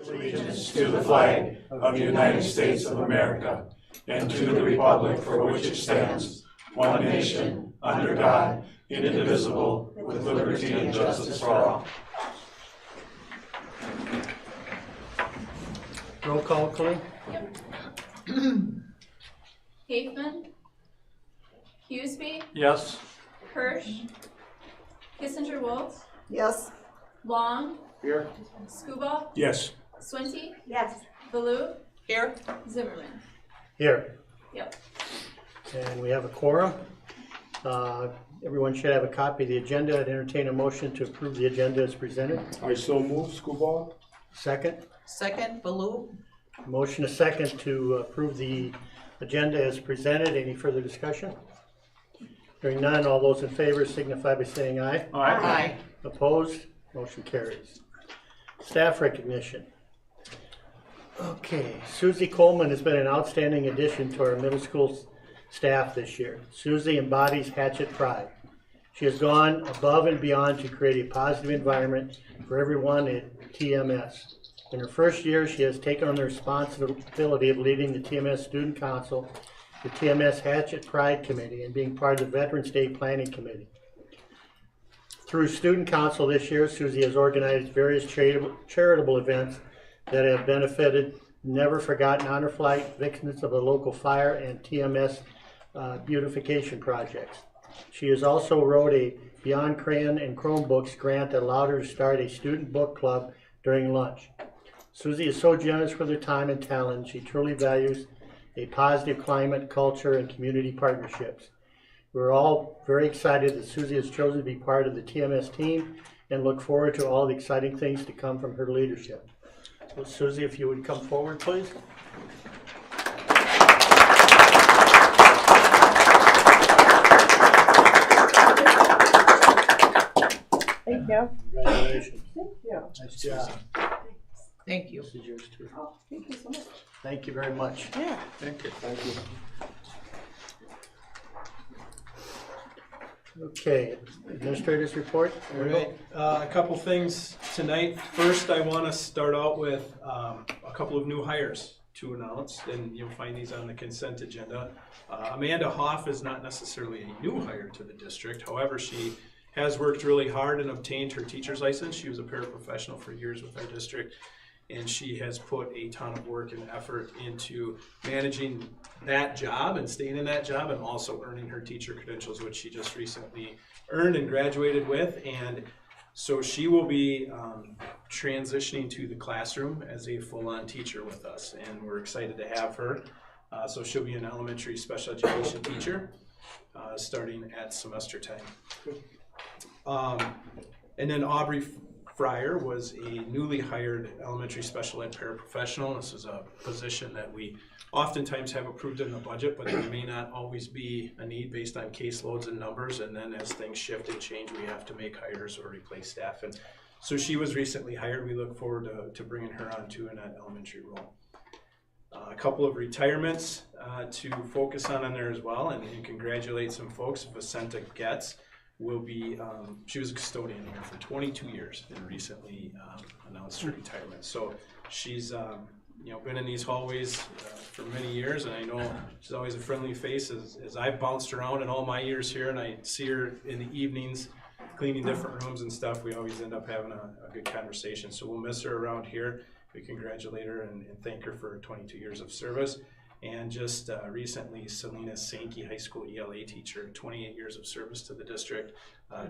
allegiance to the flag of the United States of America and to the republic for which it stands, one nation, under God, indivisible, with liberty and justice for all. Roll call, Colleen. Haefman, Huseby, Yes. Hirsch, Kissinger-Wolf, Yes. Long, Here. Scuba, Yes. Swinty, Yes. Baloo, Here. Zimmerman. Here. Yep. And we have a quorum. Everyone should have a copy of the agenda. I'd entertain a motion to approve the agenda as presented. I so move, Scuba. Second. Second, Baloo. Motion a second to approve the agenda as presented. Any further discussion? Hearing none, all those in favor signify by saying aye. Aye. Opposed? Motion carries. Staff recognition. Okay, Susie Coleman has been an outstanding addition to our middle school staff this year. Susie embodies Hatchet pride. She has gone above and beyond to create a positive environment for everyone at TMS. In her first year, she has taken on the responsibility of leading the TMS Student Council, the TMS Hatchet Pride Committee, and being part of the Veterans Day Planning Committee. Through Student Council this year, Susie has organized various charitable events that have benefited Never Forgotten Honor Flight, victims of a local fire, and TMS beautification projects. She has also wrote a Beyond Crayon and Chromebooks grant that allowed her to start a student book club during lunch. Susie is so generous with her time and talent. She truly values a positive climate, culture, and community partnerships. We're all very excited that Susie has chosen to be part of the TMS team and look forward to all the exciting things to come from her leadership. So Susie, if you would come forward, please. Thank you. Congratulations. Thank you. Nice job. Thank you. This is yours too. Oh, thank you so much. Thank you very much. Yeah. Thank you. Thank you. Okay, administrators report. All right, a couple things tonight. First, I want to start out with a couple of new hires to announce, and you'll find these on the consent agenda. Amanda Hoff is not necessarily a new hire to the district. However, she has worked really hard and obtained her teacher's license. She was a paraprofessional for years with our district, and she has put a ton of work and effort into managing that job and staying in that job, and also earning her teacher credentials, which she just recently earned and graduated with. And so she will be transitioning to the classroom as a full-on teacher with us, and we're excited to have her. So she'll be an elementary special education teacher starting at semester time. And then Aubrey Fryer was a newly hired elementary special ed paraprofessional. This is a position that we oftentimes have approved in the budget, but there may not always be a need based on caseloads and numbers. And then as things shift and change, we have to make hires or replace staff. And so she was recently hired. We look forward to bringing her on too in that elementary role. A couple of retirements to focus on there as well, and congratulate some folks. Vicenta Getz will be, she was a custodian here for 22 years and recently announced her retirement. So she's been in these hallways for many years, and I know she's always a friendly face as I've bounced around in all my years here, and I see her in the evenings cleaning different rooms and stuff. We always end up having a good conversation. So we'll miss her around here. We congratulate her and thank her for 22 years of service. And just recently, Selena Sankey, high school ELA teacher, 28 years of service to the district,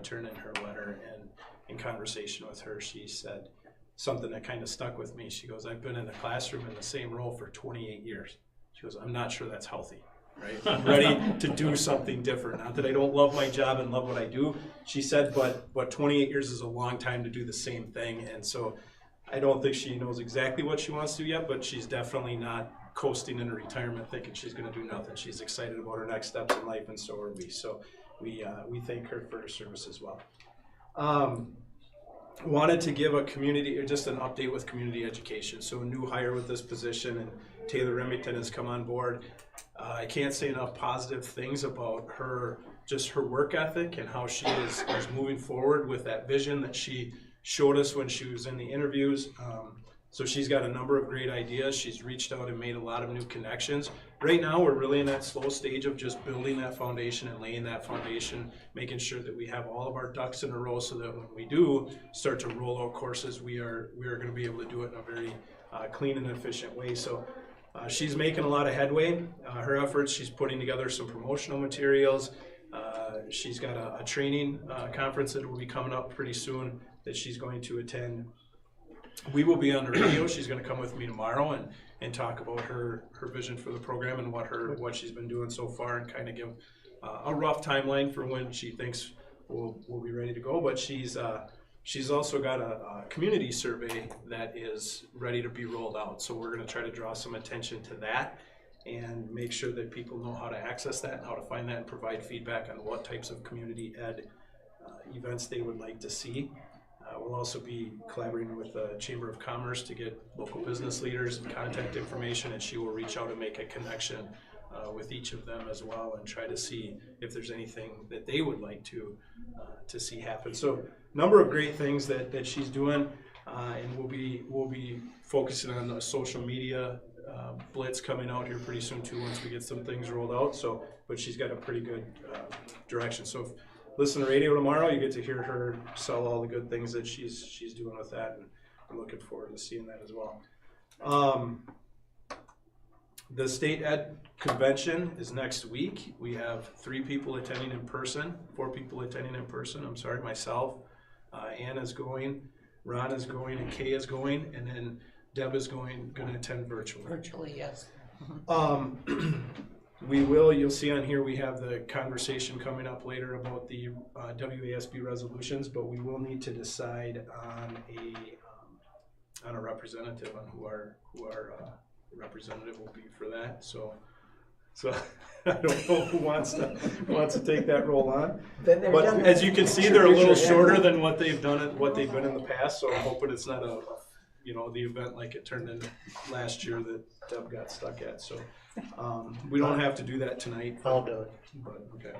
turned in her letter. And in conversation with her, she said something that kind of stuck with me. She goes, "I've been in the classroom in the same role for 28 years. She goes, I'm not sure that's healthy, right? I'm ready to do something different. Not that I don't love my job and love what I do," she said, but 28 years is a long time to do the same thing. And so I don't think she knows exactly what she wants to do yet, but she's definitely not coasting into retirement thinking she's going to do nothing. She's excited about her next steps in life, and so are we. So we thank her for her service as well. Wanted to give a community, or just an update with community education. So a new hire with this position, and Taylor Remington has come on board. I can't say enough positive things about her, just her work ethic and how she is moving forward with that vision that she showed us when she was in the interviews. So she's got a number of great ideas. She's reached out and made a lot of new connections. Right now, we're really in that slow stage of just building that foundation and laying that foundation, making sure that we have all of our ducks in a row so that when we do start to roll out courses, we are going to be able to do it in a very clean and efficient way. So she's making a lot of headway. Her efforts, she's putting together some promotional materials. She's got a training conference that will be coming up pretty soon that she's going to attend. We will be on the radio. She's going to come with me tomorrow and talk about her vision for the program and what she's been doing so far, and kind of give a rough timeline for when she thinks we'll be ready to go. But she's also got a community survey that is ready to be rolled out. So we're going to try to draw some attention to that and make sure that people know how to access that and how to find that and provide feedback on what types of community ed events they would like to see. We'll also be collaborating with the Chamber of Commerce to get local business leaders and contact information, and she will reach out and make a connection with each of them as well and try to see if there's anything that they would like to see happen. So a number of great things that she's doing, and we'll be focusing on the social media blitz coming out here pretty soon too once we get some things rolled out. So, but she's got a pretty good direction. So if listen to radio tomorrow, you get to hear her sell all the good things that she's doing with that, and I'm looking forward to seeing that as well. The State Ed Convention is next week. We have 4 people attending in person, I'm sorry, myself, Ann is going, Ron is going, and Kay is going, and then Deb is going to attend virtually. Virtually, yes. You'll see on here, we have the conversation coming up later about the WASB resolutions, but we will need to decide on a representative, on who our representative will be for that. So I don't know who wants to take that role on. But as you can see, they're a little shorter than what they've been in the past. So I'm hoping it's not the event like it turned into last year that Deb got stuck at. So we don't have to do that tonight. I'll do it. But okay.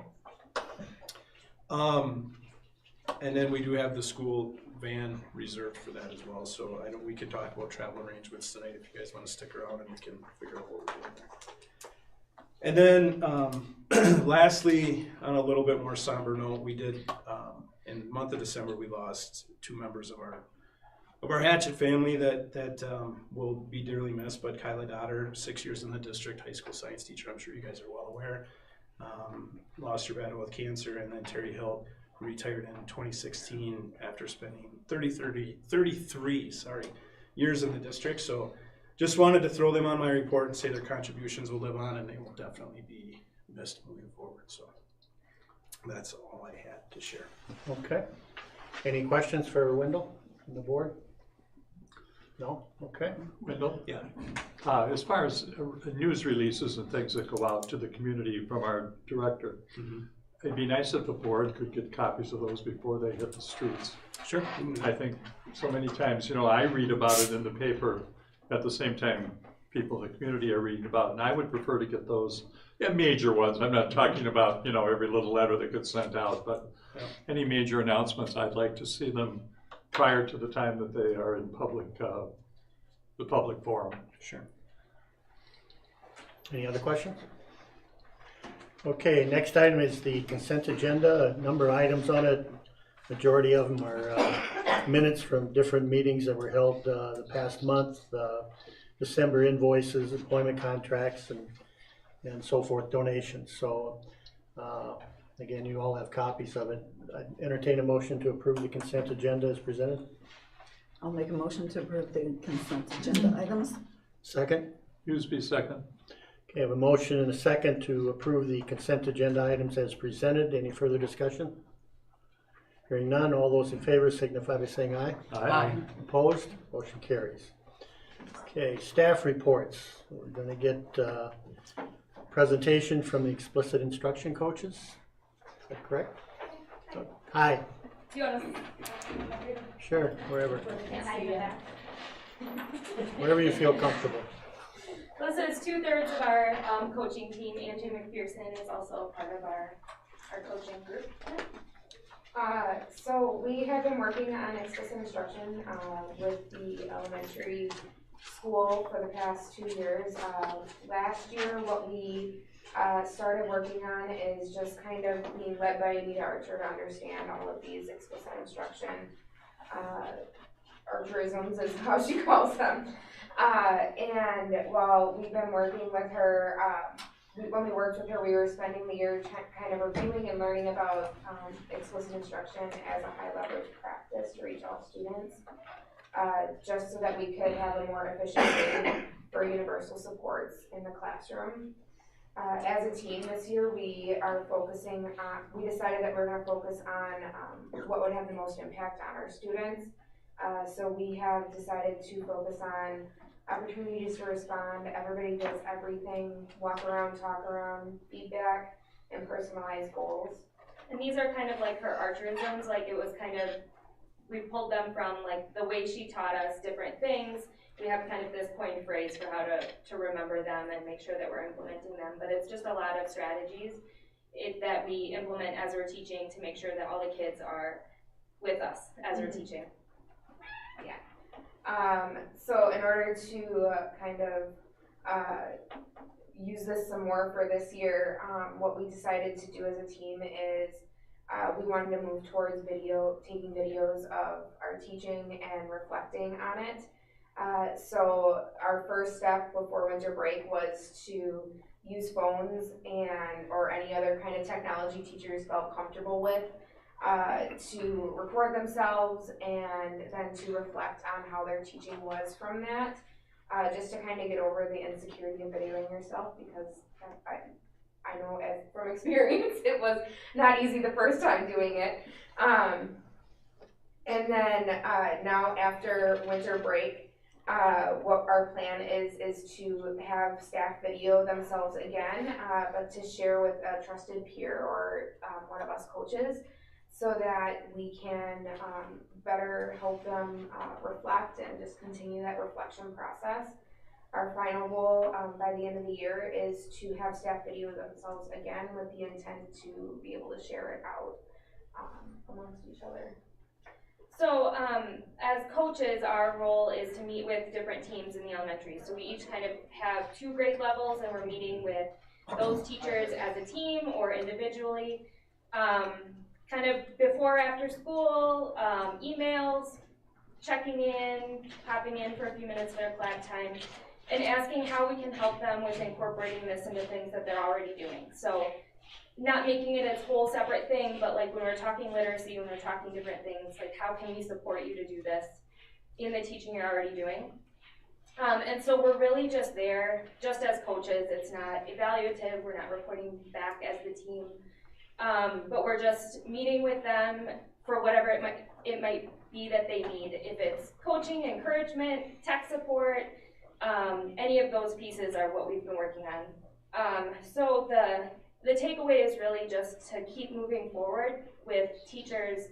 And then we do have the school van reserved for that as well. So we could talk about travel arrangements tonight if you guys want to stick around, and we can figure out what we're doing there. And then lastly, on a little bit more somber note, we did in the month of December we lost 2 members of our Hatchet family that will be dearly missed. But Kyla Dotter, 6 years in the district, high school science teacher, I'm sure you guys are well aware, lost her battle with cancer. And then Terry Hill, who retired in 2016 after spending 33 years in the district. So just wanted to throw them on my report and say their contributions will live on, and they will definitely be missed moving forward. So that's all I had to share. Okay. Any questions for Wendell on the board? No? Okay. Wendell? Yeah. As far as news releases and things that go out to the community from our director, it'd be nice if the board could get copies of those before they hit the streets. Sure. I think so many times, I read about it in the paper at the same time people in the community are reading about it, and I would prefer to get those major ones. I'm not talking about, every little letter that gets sent out, but any major announcements, I'd like to see them prior to the time that they are in the public forum. Sure. Any other questions? Okay, next item is the consent agenda. A number of items on it. Majority of them are minutes from different meetings that were held the past month, December invoices, employment contracts, and so forth, donations. So again, you all have copies of it. I entertain a motion to approve the consent agenda as presented. I'll make a motion to approve the consent agenda items. Second. Huseby, second. Okay, I have a motion and a second to approve the consent agenda items as presented. Any further discussion? Hearing none, all those in favor signify by saying aye. Aye. Opposed? Motion carries. Okay, staff reports. We're going to get presentation from the explicit instruction coaches. Is that correct? Hi. Do you want to? Sure, wherever. I do that. Wherever you feel comfortable. Well, so it's 2/3 of our coaching team. Angie McPherson is also part of our coaching group. So we have been working on explicit instruction, with the elementary school for the past 2 years. Last year, what we, started working on is just kind of being led by Anita Archer to understand all of these explicit instruction, Archerisms is how she calls them. And while we've been working with her, when we worked with her, we were spending the year kind of reviewing and learning about explicit instruction as a high leverage practice to reach all students, just so that we could have a more efficient way for universal supports in the classroom. As a team this year, we are focusing on, we decided that we're going to focus on what would have the most impact on our students. So we have decided to focus on opportunities to respond, everybody does everything, walk around, talk around, feedback, and personalized goals. And these are kind of like her archerisms, like it was kind of, we pulled them from like the way she taught us different things. We have kind of this coined phrase for how to remember them and make sure that we're implementing them, but it's just a lot of strategies that we implement as we're teaching to make sure that all the kids are with us as we're teaching. So in order to kind of use this some more for this year, what we decided to do as a team is we wanted to move towards taking videos of our teaching and reflecting on it. So our first step before winter break was to use phones or any other kind of technology teachers felt comfortable with, to record themselves and then to reflect on how their teaching was from that, just to kind of get over the insecurity of videoing yourself, because I know from experience it was not easy the first time doing it. And then now after winter break, what our plan is to have staff video themselves again, but to share with a trusted peer or one of us coaches, so that we can better help them reflect and just continue that reflection process. Our final goal by the end of the year is to have staff video themselves again with the intent to be able to share it out amongst each other. So as coaches, our role is to meet with different teams in the elementary. So we each kind of have 2 grade levels, and we're meeting with those teachers as a team or individually. Kind of before, after school, emails, checking in, popping in for a few minutes of their flag time, and asking how we can help them with incorporating this into things that they're already doing. So not making it a whole separate thing, but like when we're talking literacy, when we're talking different things, like how can we support you to do this in the teaching you're already doing? And so we're really just there, just as coaches. It's not evaluative, we're not reporting back as the team. But we're just meeting with them for whatever it might be that they need. If it's coaching, encouragement, tech support, any of those pieces are what we've been working on. So the takeaway is really just to keep moving forward with teachers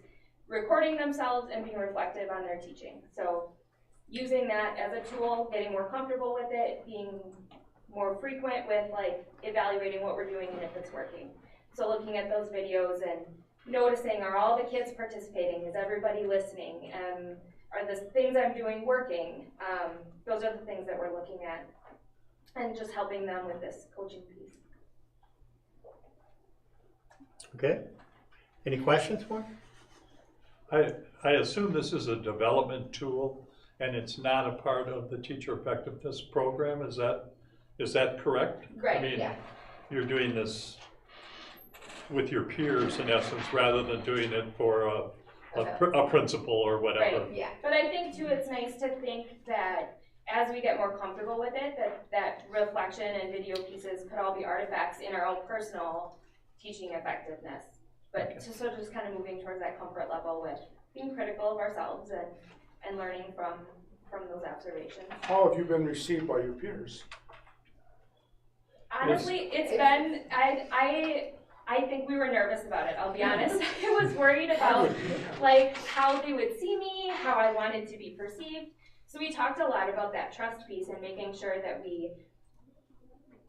recording themselves and being reflective on their teaching. So using that as a tool, getting more comfortable with it, being more frequent with like evaluating what we're doing and if it's working. So looking at those videos and noticing, are all the kids participating? Is everybody listening? Are the things I'm doing working? Those are the things that we're looking at, and just helping them with this coaching piece. Okay. Any questions for him? I assume this is a development tool and it's not a part of the teacher effectiveness program. Is that correct? Right, I mean, yeah. you're doing this with your peers in essence, rather than doing it for a principal or whatever. Right, yeah. But I think too, it's nice to think that as we get more comfortable with it, that reflection and video pieces could all be artifacts in our own personal teaching effectiveness. But so just kind of moving towards that comfort level with being critical of ourselves and learning from those observations. How have you been received by your peers? Honestly, it's been, I think we were nervous about it, I'll be honest. I was worried about like how they would see me, how I wanted to be perceived. So we talked a lot about that trust piece and making sure that we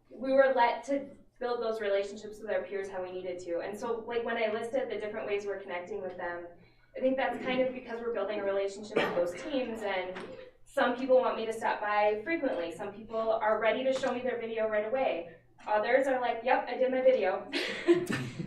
were let to build those relationships with our peers how we needed to. And so like when I listed the different ways we're connecting with them, I think that's kind of because we're building a relationship with those teams, and some people want me to stop by frequently. Some people are ready to show me their video right away. Others are like, yep, I did my video.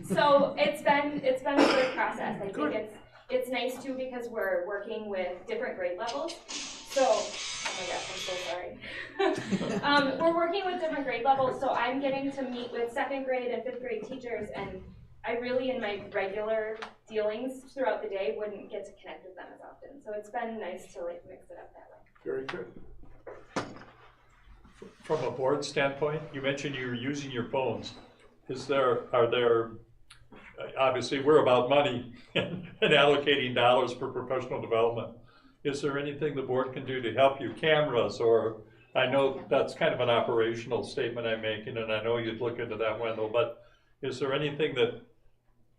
So it's been a good process. I think it's nice too because we're working with different grade levels. So, oh my gosh, I'm so sorry. We're working with different grade levels, so I'm getting to meet with 2nd grade and 5th grade teachers, and I really, in my regular dealings throughout the day, wouldn't get to connect with them as often. So it's been nice to like mix it up that way. Very good. From a board standpoint, you mentioned you were using your phones. Obviously, we're about money and allocating dollars for professional development. Is there anything the board can do to help you? Cameras, or I know that's kind of an operational statement I'm making, and I know you'd look into that, Wendell, but is there anything that,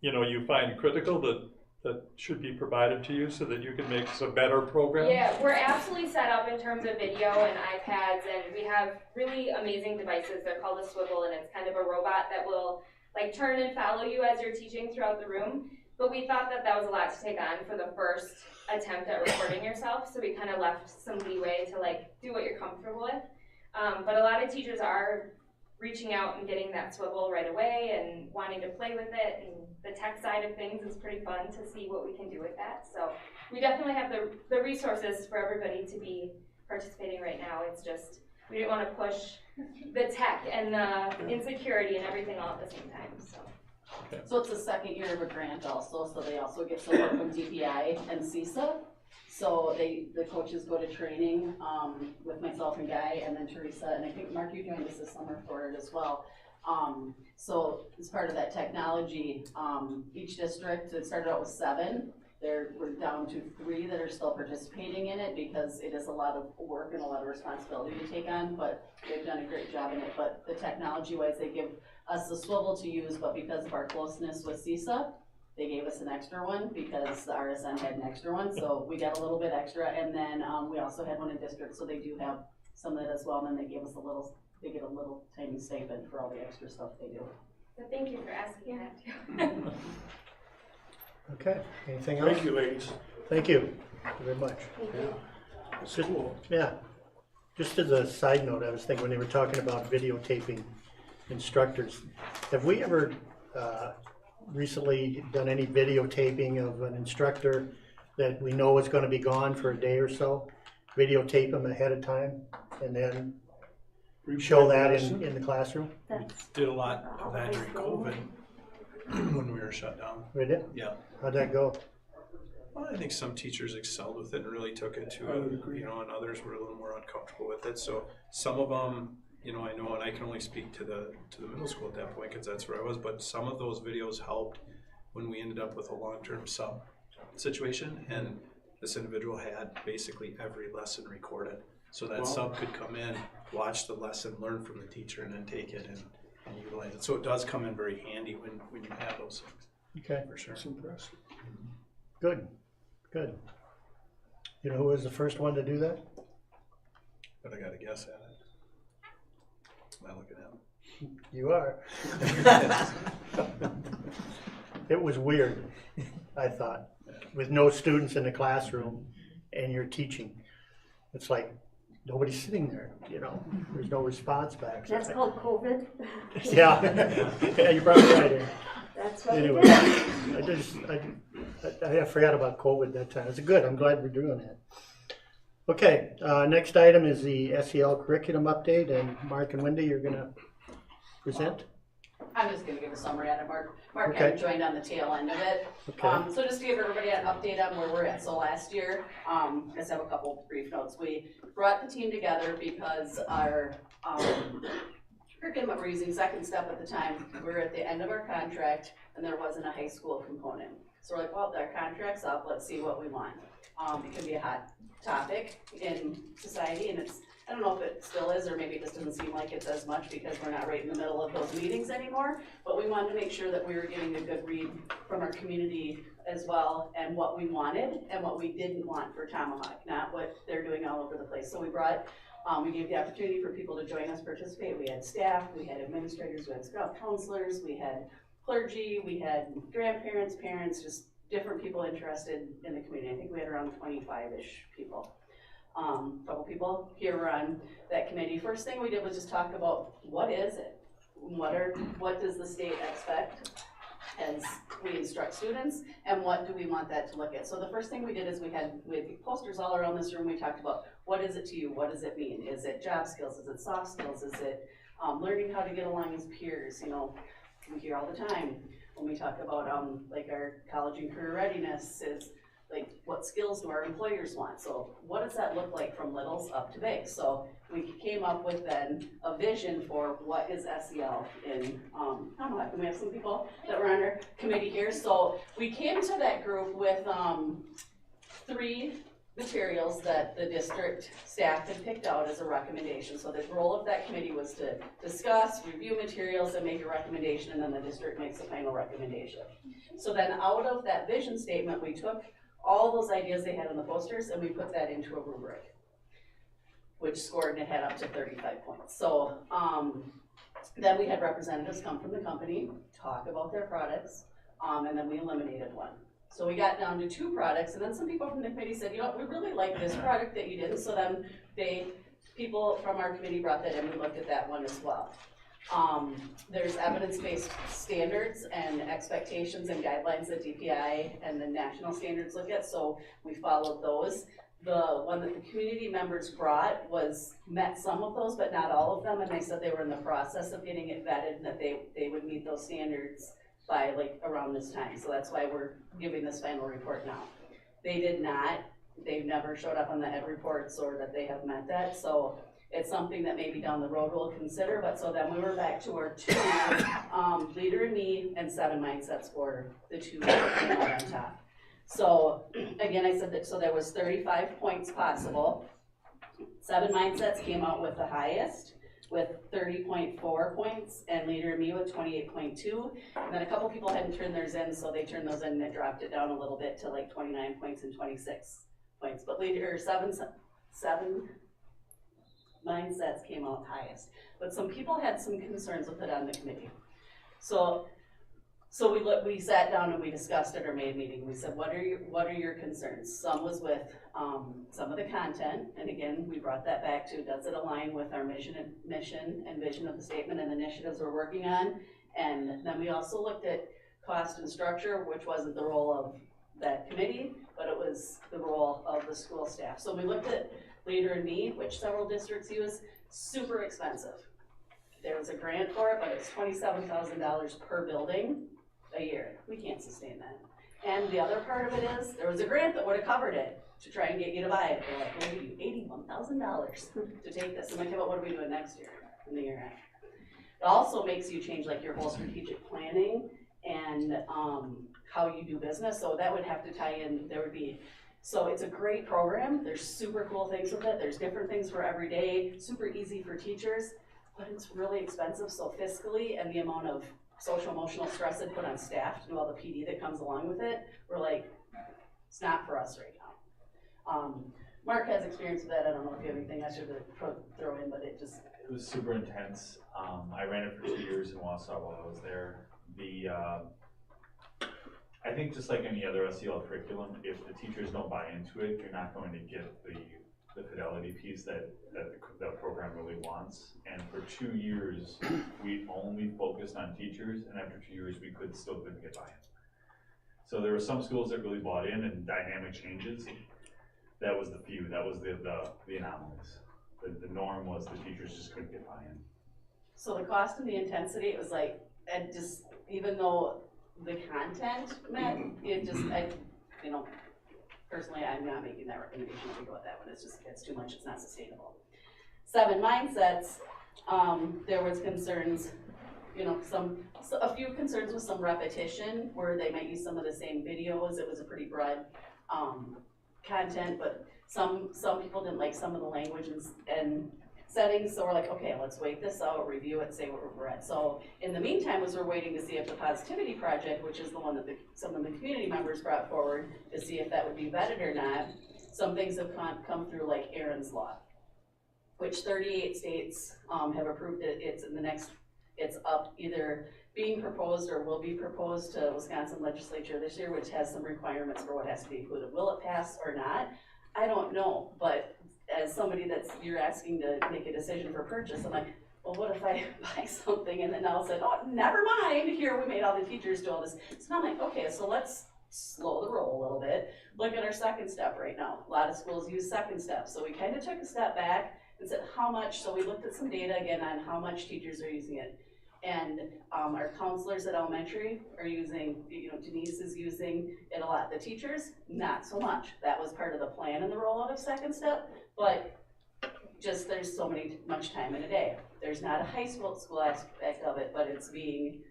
you find critical that should be provided to you so that you can make a better program? Yeah, we're absolutely set up in terms of video and iPads, and we have really amazing devices. They're called a swivel, and it's kind of a robot that will like turn and follow you as you're teaching throughout the room. But we thought that was a lot to take on for the first attempt at recording yourself, so we kind of left some leeway to like do what you're comfortable with. But a lot of teachers are reaching out and getting that swivel right away and wanting to play with it, and the tech side of things is pretty fun to see what we can do with that. So we definitely have the resources for everybody to be participating right now. It's just we didn't want to push the tech and the insecurity and everything all at the same time. So it's the 2nd year of a grant also, so they also get support from DPI and CISA. So the coaches go to training with myself and Guy, and then Teresa, and I think Mark, you joined us this summer for it as well. So as part of that technology, each district, it started out with 7. We're down to 3 that are still participating in it because it is a lot of work and a lot of responsibility to take on, but they've done a great job in it. But the technology-wise, they give us the swivel to use, but because of our closeness with CISA, they gave us an extra one because the RSN had an extra one, so we got a little bit extra. And then we also had one in district, so they do have some of that as well. And then they gave us they get a little tiny stipend for all the extra stuff they do. So thank you for asking that too. Okay, anything else? Thank you, ladies. Thank you very much. That's cool. Yeah, just as a side note, I was thinking when they were talking about videotaping instructors, have we ever recently done any videotaping of an instructor that we know is going to be gone for a day or so? Videotape them ahead of time and then show that in the classroom? We did a lot of that during COVID when we were shut down. We did? Yeah. How'd that go? Well, I think some teachers excelled with it and really took it to it, and others were a little more uncomfortable with it. So some of them, I know, and I can only speak to the middle school at that point because that's where I was, but some of those videos helped when we ended up with a long-term sub situation, and this individual had basically every lesson recorded. So that sub could come in, watch the lesson, learn from the teacher, and then take it and utilize it. So it does come in very handy when you have those things. Okay, For sure. That's impressive. good. You know who was the first one to do that? But I got to guess at it. Am I looking at him? You are. It was weird, I thought, with no students in the classroom and you're teaching. It's like nobody's sitting there, there's no response back. That's called COVID. Yeah, you're probably right. That's what Anyway, it is. I forgot about COVID that time. It's good, I'm glad we're doing that. Okay, next item is the SEL curriculum update, and Mark and Wendy, you're gonna present? I'm just gonna give a summary on it. Mark Okay. kind of joined on the tail end of it. Okay. So just to give everybody an update on where we're at. So last year, I just have a couple brief notes. We brought the team together because our curriculum that we're using, Second Step at the time, we were at the end of our contract and there wasn't a high school component. So we're like, well, our contract's up, let's see what we want. It could be a hot topic in society, and I don't know if it still is, or maybe it just doesn't seem like it's as much because we're not right in the middle of those meetings anymore, but we wanted to make sure that we were getting a good read from our community as well, and what we wanted and what we didn't want for Tomahawk, not what they're doing all over the place. So we brought, we gave the opportunity for people to join us, participate. We had staff, we had administrators, we had scout counselors, we had clergy, we had grandparents, parents, just different people interested in the community. I think we had around 25-ish people. Couple people here were on that committee. First thing we did was just talk about what is it? What does the state expect as we instruct students, and what do we want that to look at? So the first thing we did is we had posters all around this room. We talked about what is it to you? What does it mean? Is it job skills? Is it soft skills? Is it learning how to get along as peers? You know, we hear all the time when we talk about like our college and career readiness is like what skills do our employers want? So what does that look like from littles up to big? So we came up with then a vision for what is SEL in Tomahawk. And we have some people that were on our committee here. So we came to that group with 3 materials that the district staff had picked out as a recommendation. So the role of that committee was to discuss, review materials, and make a recommendation, and then the district makes a final recommendation. So then out of that vision statement, we took all those ideas they had on the posters and we put that into a rubric, which scored, and it had up to 35 points. So then we had representatives come from the company, talk about their products, and then we eliminated one. So we got down to 2 products, and then some people from the committee said, you know what, we really like this product that you did. So then people from our committee brought that in, we looked at that one as well. There's evidence-based standards and expectations and guidelines that DPI and the national standards look at, so we followed those. The one that the community members brought met some of those, but not all of them, and they said they were in the process of getting it vetted and that they would meet those standards by like around this time. So that's why we're giving this final report now. They did not, they've never showed up on the ed reports or that they have met that, so it's something that maybe down the road we'll consider. But so then we were back to our 2, Leader in Me and 7 Mindsets for the 2 that came out on top. So again, I said that, so there was 35 points possible. 7 Mindsets came out with the highest with 30.4 points, and Leader in Me with 28.2. And then a couple people hadn't turned theirs in, so they turned those in and it dropped it down a little bit to like 29 points and 26 points. But Leader 7 Mindsets came out highest. But some people had some concerns with it on the committee. So we sat down and we discussed at our May meeting. We said, what are your concerns? Some was with some of the content, and again, we brought that back to, does it align with our mission and vision of the statement and initiatives we're working on? And then we also looked at cost and structure, which wasn't the role of that committee, but it was the role of the school staff. So we looked at Leader in Me, which several districts use, super expensive. There was a grant for it, but it's $27,000 per building a year. We can't sustain that. And the other part of it is, there was a grant that would have covered it to try and get you to buy it. They're like, we'll give you $81,000 to take this. I'm like, but what are we doing next year and the year after? It also makes you change like your whole strategic planning and how you do business. So that would have to tie in, so it's a great program. There's super cool things with it. There's different things for every day, super easy for teachers, but it's really expensive. So fiscally, and the amount of social emotional stress it put on staff to do all the PD that comes along with it, we're like, it's not for us right now. Mark has experience with that. I don't know if you have anything I should throw in, but it was super intense. I ran it for 2 years in Wausau while I was there. I think just like any other SEL curriculum, if the teachers don't buy into it, you're not going to get the fidelity piece that the program really wants. And for 2 years, we only focused on teachers, and after 2 years, we still couldn't get buy-in. So there were some schools that really bought in, and dynamic changes. That was the few. That was the anomalies. The norm was the teachers just couldn't get buy-in. So the cost and the intensity, it was like, and just even though the content met, personally, I'm not making that recommendation to go with that one. It's too much, it's not sustainable. 7 Mindsets, there was concerns, a few concerns with some repetition where they might use some of the same videos. It was a pretty broad content, but some people didn't like some of the language and settings, so we're like, okay, let's wait this out, review it, say where we're at. So in the meantime, as we're waiting to see if the Positivity Project, which is the one that some of the community members brought forward, to see if that would be vetted or not, some things have come through like Aaron's Law, which 38 states have approved it. It's up either being proposed or will be proposed to Wisconsin legislature this year, which has some requirements for what has to be included. Will it pass or not? I don't know, but as somebody you're asking to make a decision for purchase, I'm like, well, what if I buy something and then all of a sudden, oh, never mind, here, we made all the teachers do all this. So I'm like, okay, so let's slow the roll a little bit. Look at our second step right now. A lot of schools use second step. So we kind of took a step back and said how much, so we looked at some data again on how much teachers are using it. And our counselors at elementary are using, Denise is using it a lot. The teachers, not so much. That was part of the plan in the rollout of second step, but just there's so much time in a day. There's not a high school aspect of it, but it's being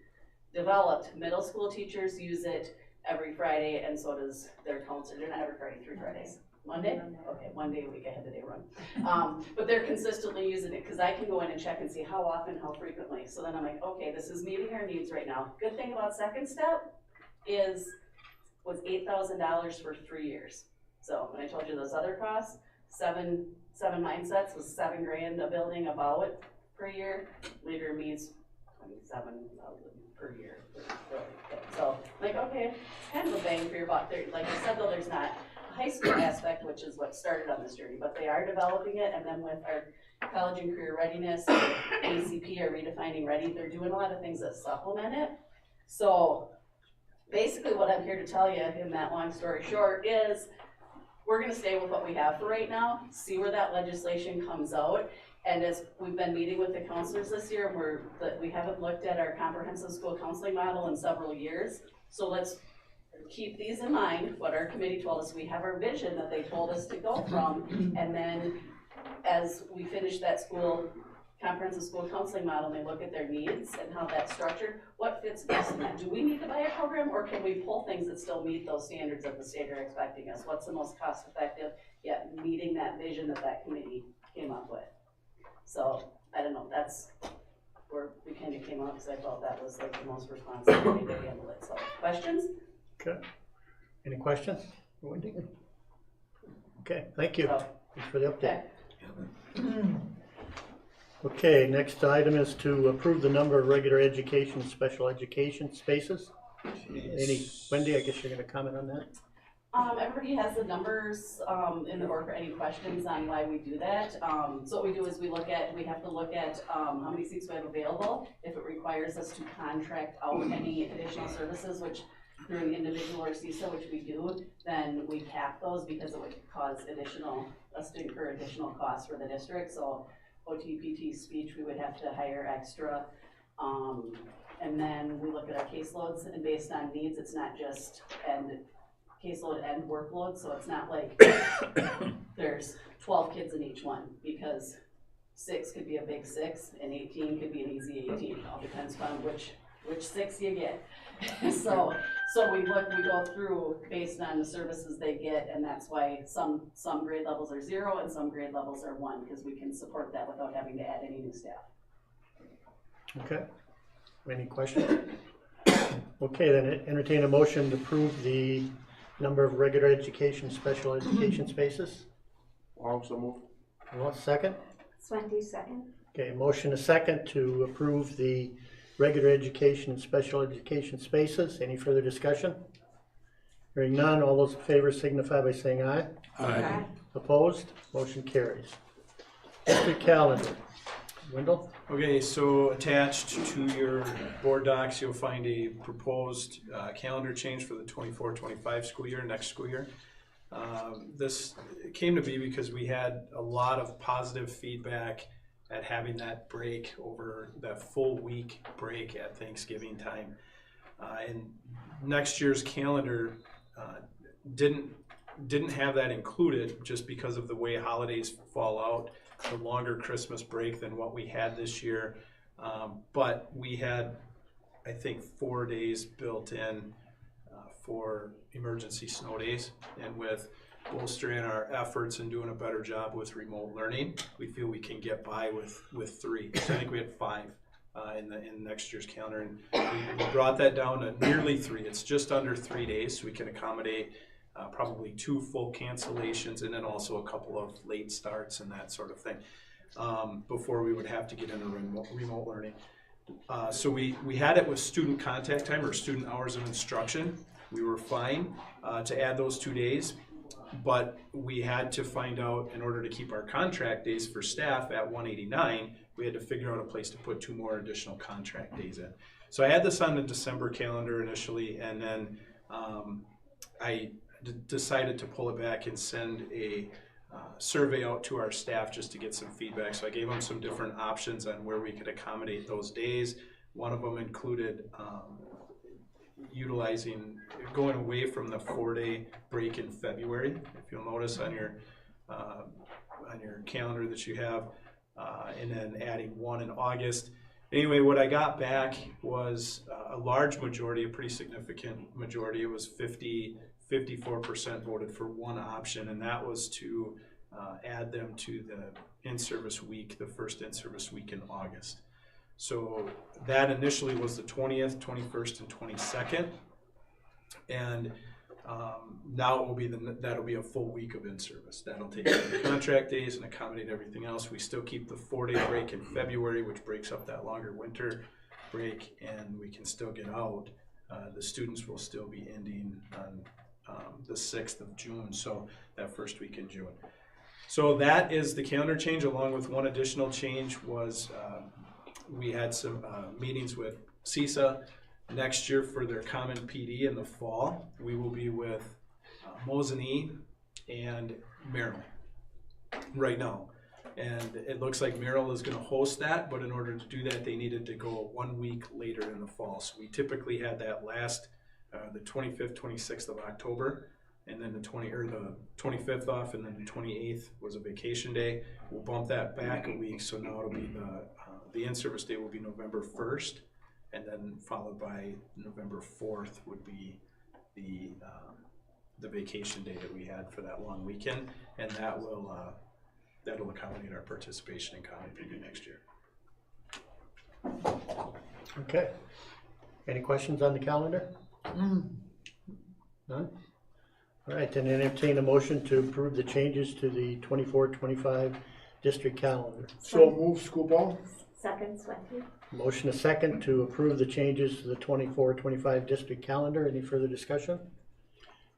developed. Middle school teachers use it every Friday, and so does their counselor. They're not every Friday, 3 Fridays. Monday? Okay, 1 day a week, I had the day run. But they're consistently using it, because I can go in and check and see how often, how frequently. So then I'm like, okay, this is meeting our needs right now. Good thing about second step was $8,000 for 3 years. So when I told you those other costs, seven mindsets was $7,000 a building about per year. Leader meets 27,000 per year. So like, okay, kind of a bang for your buck. Like I said though, there's not high school aspect, which is what started on this journey, but they are developing it, and then with our college and career readiness, ACP are redefining ready, they're doing a lot of things that supplement it. So basically what I'm here to tell you in that long story short is we're gonna stay with what we have for right now, see where that legislation comes out, and as we've been meeting with the counselors this year, we haven't looked at our comprehensive school counseling model in several years, so let's keep these in mind, what our committee told us. We have our vision that they told us to go from, and then as we finish that comprehensive school counseling model and they look at their needs and how that's structured, what fits best in that? Do we need to buy a program, or can we pull things that still meet those standards that the state are expecting us? What's the most cost effective, yet meeting that vision that committee came up with? So, I don't know, that's where we kind of came up, because I felt that was like the most responsible way to handle it. So, questions? Okay. Any questions, Wendy? Okay, thank you. Thanks for the update. Okay, next item is to approve the number of regular education and special education spaces. Wendy, I guess you're gonna comment on that? Everybody has the numbers in the board for any questions on why we do that. So what we do is we have to look at how many seats we have available. If it requires us to contract out any additional services, which through an individual or CISA, which we do, then we cap those because it would cause us to incur additional costs for the district. So OT, PT, speech, we would have to hire extra. And then we look at our caseloads, and based on needs, it's not just caseload and workload, so it's not like there's 12 kids in each one, because 6 could be a big 6 and 18 could be an easy 18. It all depends on which 6 you get. So we go through based on the services they get, and that's why some grade levels are 0 and some grade levels are 1, because we can support that without having to add any new staff. Okay. Any questions? Okay, then entertain a motion to approve the number of regular education, special education spaces. Also move. Well, second? Swendy, second. Okay, motion a second to approve the regular education and special education spaces. Any further discussion? Hearing none, all those in favor signify by saying aye. Aye. Opposed? Motion carries. District calendar. Wendell? Okay, so attached to your board docs, you'll find a proposed calendar change for the 24-25 school year, next school year. This came to be because we had a lot of positive feedback at having that break over that full week break at Thanksgiving time. And next year's calendar didn't have that included just because of the way holidays fall out. The longer Christmas break than what we had this year, but we had, I think, 4 days built in for emergency snow days, and with bolstering our efforts and doing a better job with remote learning, we feel we can get by with 3. So I think we had 5 in next year's calendar, and we brought that down to nearly 3. It's just under 3 days, so we can accommodate probably 2 full cancellations and then also a couple of late starts and that sort of thing before we would have to get into remote learning. So we had it with student contact time or student hours of instruction. We were fine to add those 2 days, but we had to find out, in order to keep our contract days for staff at 189, we had to figure out a place to put 2 more additional contract days in. So I had this on the December calendar initially, and then I decided to pull it back and send a survey out to our staff just to get some feedback. So I gave them some different options on where we could accommodate those days. One of them included going away from the 4-day break in February. If you'll notice on your calendar that you have, and then adding 1 in August. Anyway, what I got back was a large majority, a pretty significant majority. It was 54% voted for 1 option, and that was to add them to the in-service week, the first in-service week in August. So that initially was the 20th, 21st, and 22nd, and now it will be that'll be a full week of in-service. That'll take the contract days and accommodate everything else. We still keep the 4-day break in February, which breaks up that longer winter break, and we can still get out. The students will still be ending on the 6th of June, so that first week in June. So that is the calendar change, along with one additional change was we had some meetings with CISA next year for their common PD in the fall. We will be with Mosinee and Merrill right now. And it looks like Merrill is going to host that, but in order to do that, they needed to go 1 week later in the fall. So we typically had that last the 25th, 26th of October, and then the 25th off, and then the 28th was a vacation day. We'll bump that back a week, so now it'll be the in-service day will be November 1st, and then followed by November 4th would be the vacation day that we had for that long weekend, and that'll accommodate our participation in Common PD next year. Okay. Any questions on the calendar? None? All right, then entertain a motion to approve the changes to the 24-25 district calendar. So move, Scoball. Second, Swety. Motion a second to approve the changes to the 24-25 district calendar. Any further discussion?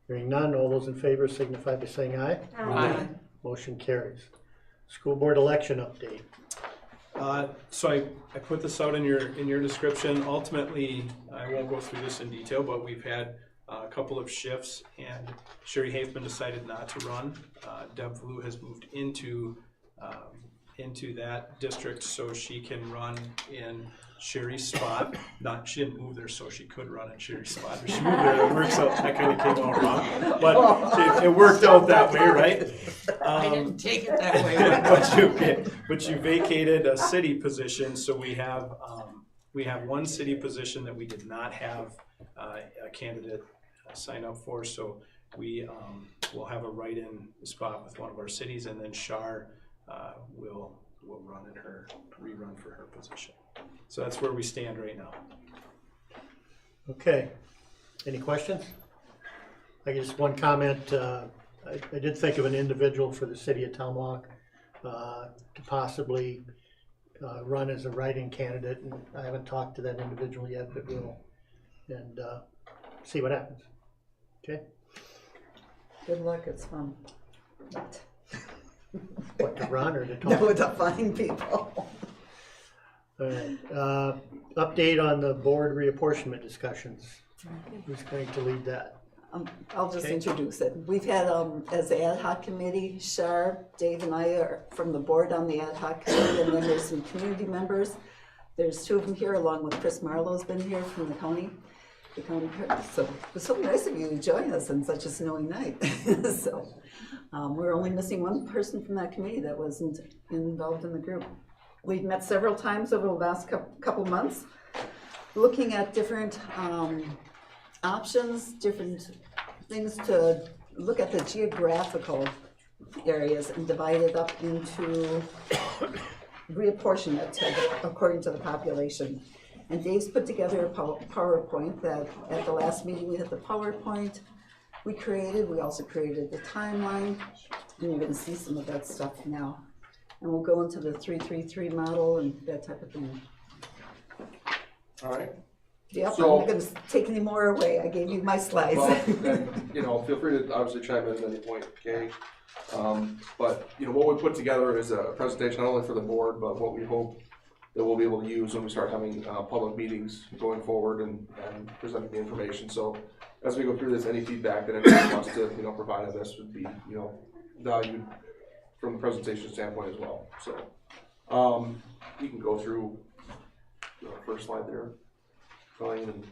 Hearing none, all those in favor signify by saying aye. Aye. Motion carries. School board election update. So I put this out in your description. Ultimately, I won't go through this in detail, but we've had a couple of shifts, and Sherry Haifman decided not to run. Deb Blue has moved into that district so she can run in Sherry's spot. She didn't move there so she could run in Sherry's spot. She moved there. It works out. That kind of came out wrong, but it worked out that way, right? I didn't take it that way. but you vacated a city position, so we have one city position that we did not have a candidate sign up for. So we will have a write-in spot with one of our cities, and then Shar will rerun for her position. So that's where we stand right now. Okay. Any questions? I guess one comment. I did think of an individual for the city of Tomahawk to possibly run as a write-in candidate, and I haven't talked to that individual yet, but we'll and see what happens. Okay. Good luck, it's fun. What, to run or to talk? No, to find people. All right. Update on the board reapportionment discussions. Who's going to lead that? I'll just Okay. introduce it. We've had, as the ad hoc committee, Shar, Dave, and I are from the board on the ad hoc committee, and then there's some community members. There's 2 of them here, along with Chris Marlowe's been here from the county. So it was so nice of you to join us on such a snowy night. So we're only missing one person from that committee that wasn't involved in the group. We've met several times over the last couple months, looking at different options, different things to look at the geographical areas and divide it up into, reapportion it according to the population. And Dave's put together a PowerPoint that at the last meeting we had the PowerPoint we created. We also created the timeline, and you're gonna see some of that stuff now. And we'll go into the 3-3-3 model and that type of thing. All right. Yep, So- I'm not gonna take any more away. I gave you my slides. Well, and, feel free to obviously chime in at any point, okay? But, what we put together is a presentation not only for the board, but what we hope that we'll be able to use when we start having public meetings going forward and presenting the information. So as we go through this, any feedback that anyone wants to, provide on this would be, valued from the presentation standpoint as well. So you can go through the first slide there. Colleen and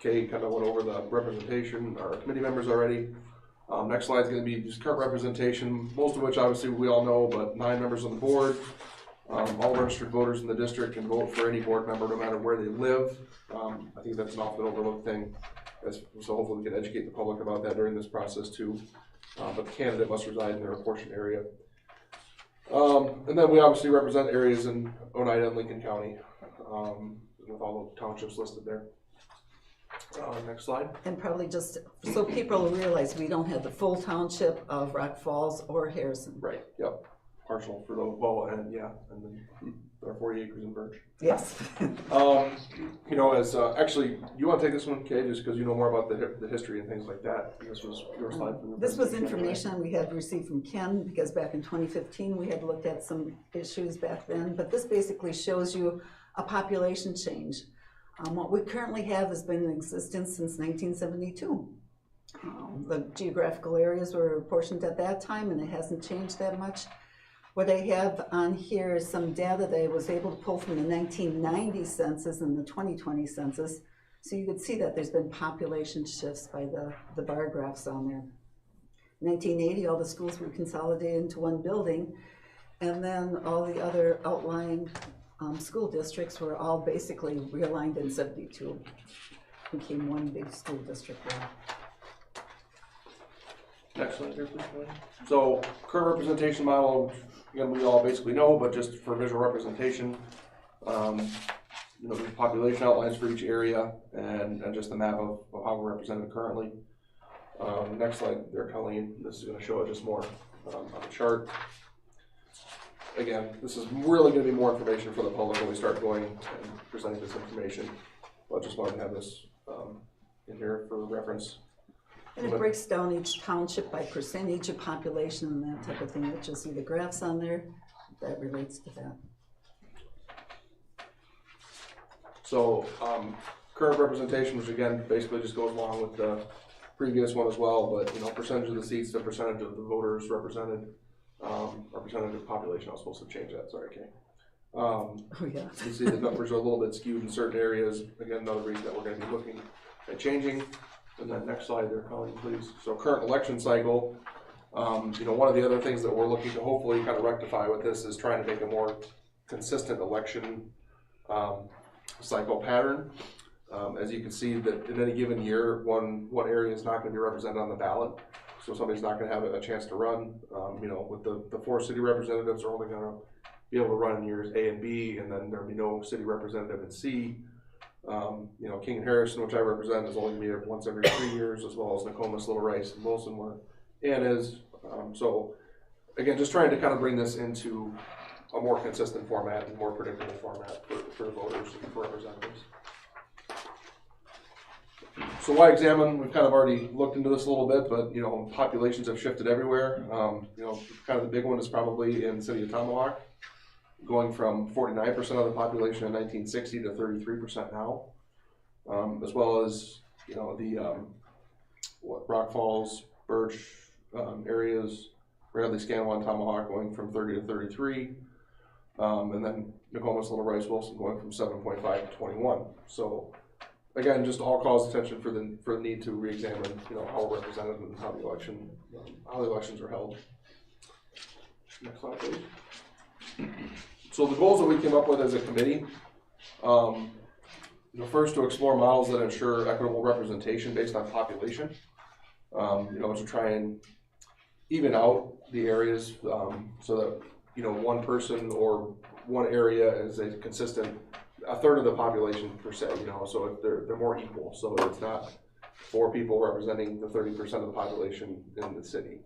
Kay kind of went over the representation, our committee members already. Next slide is going to be just current representation, most of which obviously we all know, but 9 members on the board. All registered voters in the district can vote for any board member no matter where they live. I think that's an often overlooked thing, so hopefully we can educate the public about that during this process too. But the candidate must reside in their apportioned area. And then we obviously represent areas in Oneida and Lincoln County, with all the townships listed there. Next slide. And probably just so people realize we don't have the full township of Rock Falls or Harrison. Right, yep. Partial for those, well, and then our 40 acres in Birch. Yes. As actually, you want to take this one, Kay, just because you know more about the history and things like that. This was your slide. From This was information we had received from Ken, because back in 2015 we had looked at some issues back then. But this basically shows you a population change. What we currently have has been in existence since 1972. The geographical areas were apportioned at that time, and it hasn't changed that much. What I have on here is some data that I was able to pull from the 1990 census and the 2020 census. So you could see that there's been population shifts by the bar graphs on there. 1980, all the schools were consolidated into one building, and then all the other outlying school districts were all basically realigned in 72. Became one big school district there. Next slide here, please. So current representation model, again, we all basically know, but just for visual representation, the population outlines for each area and just the map of how we're represented currently. Next slide there, Colleen. This is going to show it just more on the chart. Again, this is really going to be more information for the public when we start going and presenting this information. But just wanted to have this in here for reference. And it breaks down each township by percentage of population and that type of thing, which you'll see the graphs on there that relates to that. So current representation, which again basically just goes along with the previous one as well, but percentage of the seats, the percentage of the voters represented, or percentage of population. I was supposed to change that. Sorry, Kay. You see the numbers are a little bit skewed in certain areas. Again, another reason that we're going to be looking at changing. And then next slide there, Colleen, please. So current election cycle. One of the other things that we're looking to hopefully kind of rectify with this is trying to make a more consistent election cycle pattern. As you can see that in any given year, one area is not going to be represented on the ballot. So somebody's not going to have a chance to run. With the 4 city representatives are only going to be able to run in years A and B, and then there'll be no city representative in C. King and Harrison, which I represent, is only going to be here once every 3 years, as well as Nokomis, Little Rice, and Wilson, where Ann is. So again, just trying to kind of bring this into a more consistent format and more predictable format for the voters and for representatives. So why examine? We've kind of already looked into this a little bit, but populations have shifted everywhere. Kind of the big one is probably in the city of Tomahawk, going from 49% of the population in 1960 to 33% now, as well as the Rock Falls, Birch areas, Bradley, Scanlon, Tomahawk going from 30 to 33, and then Nokomis, Little Rice, Wilson going from 7.5 to 21. So again, just all cause attention for the need to re-examine how we're represented and how the elections are held. Next slide, please. So the goals that we came up with as a committee, first to explore models that ensure equitable representation based on population. to try and even out the areas, so that, one person or one area is a consistent, a third of the population per se, so if they're more equal, so it's not 4 people representing the 30% of the population in the city.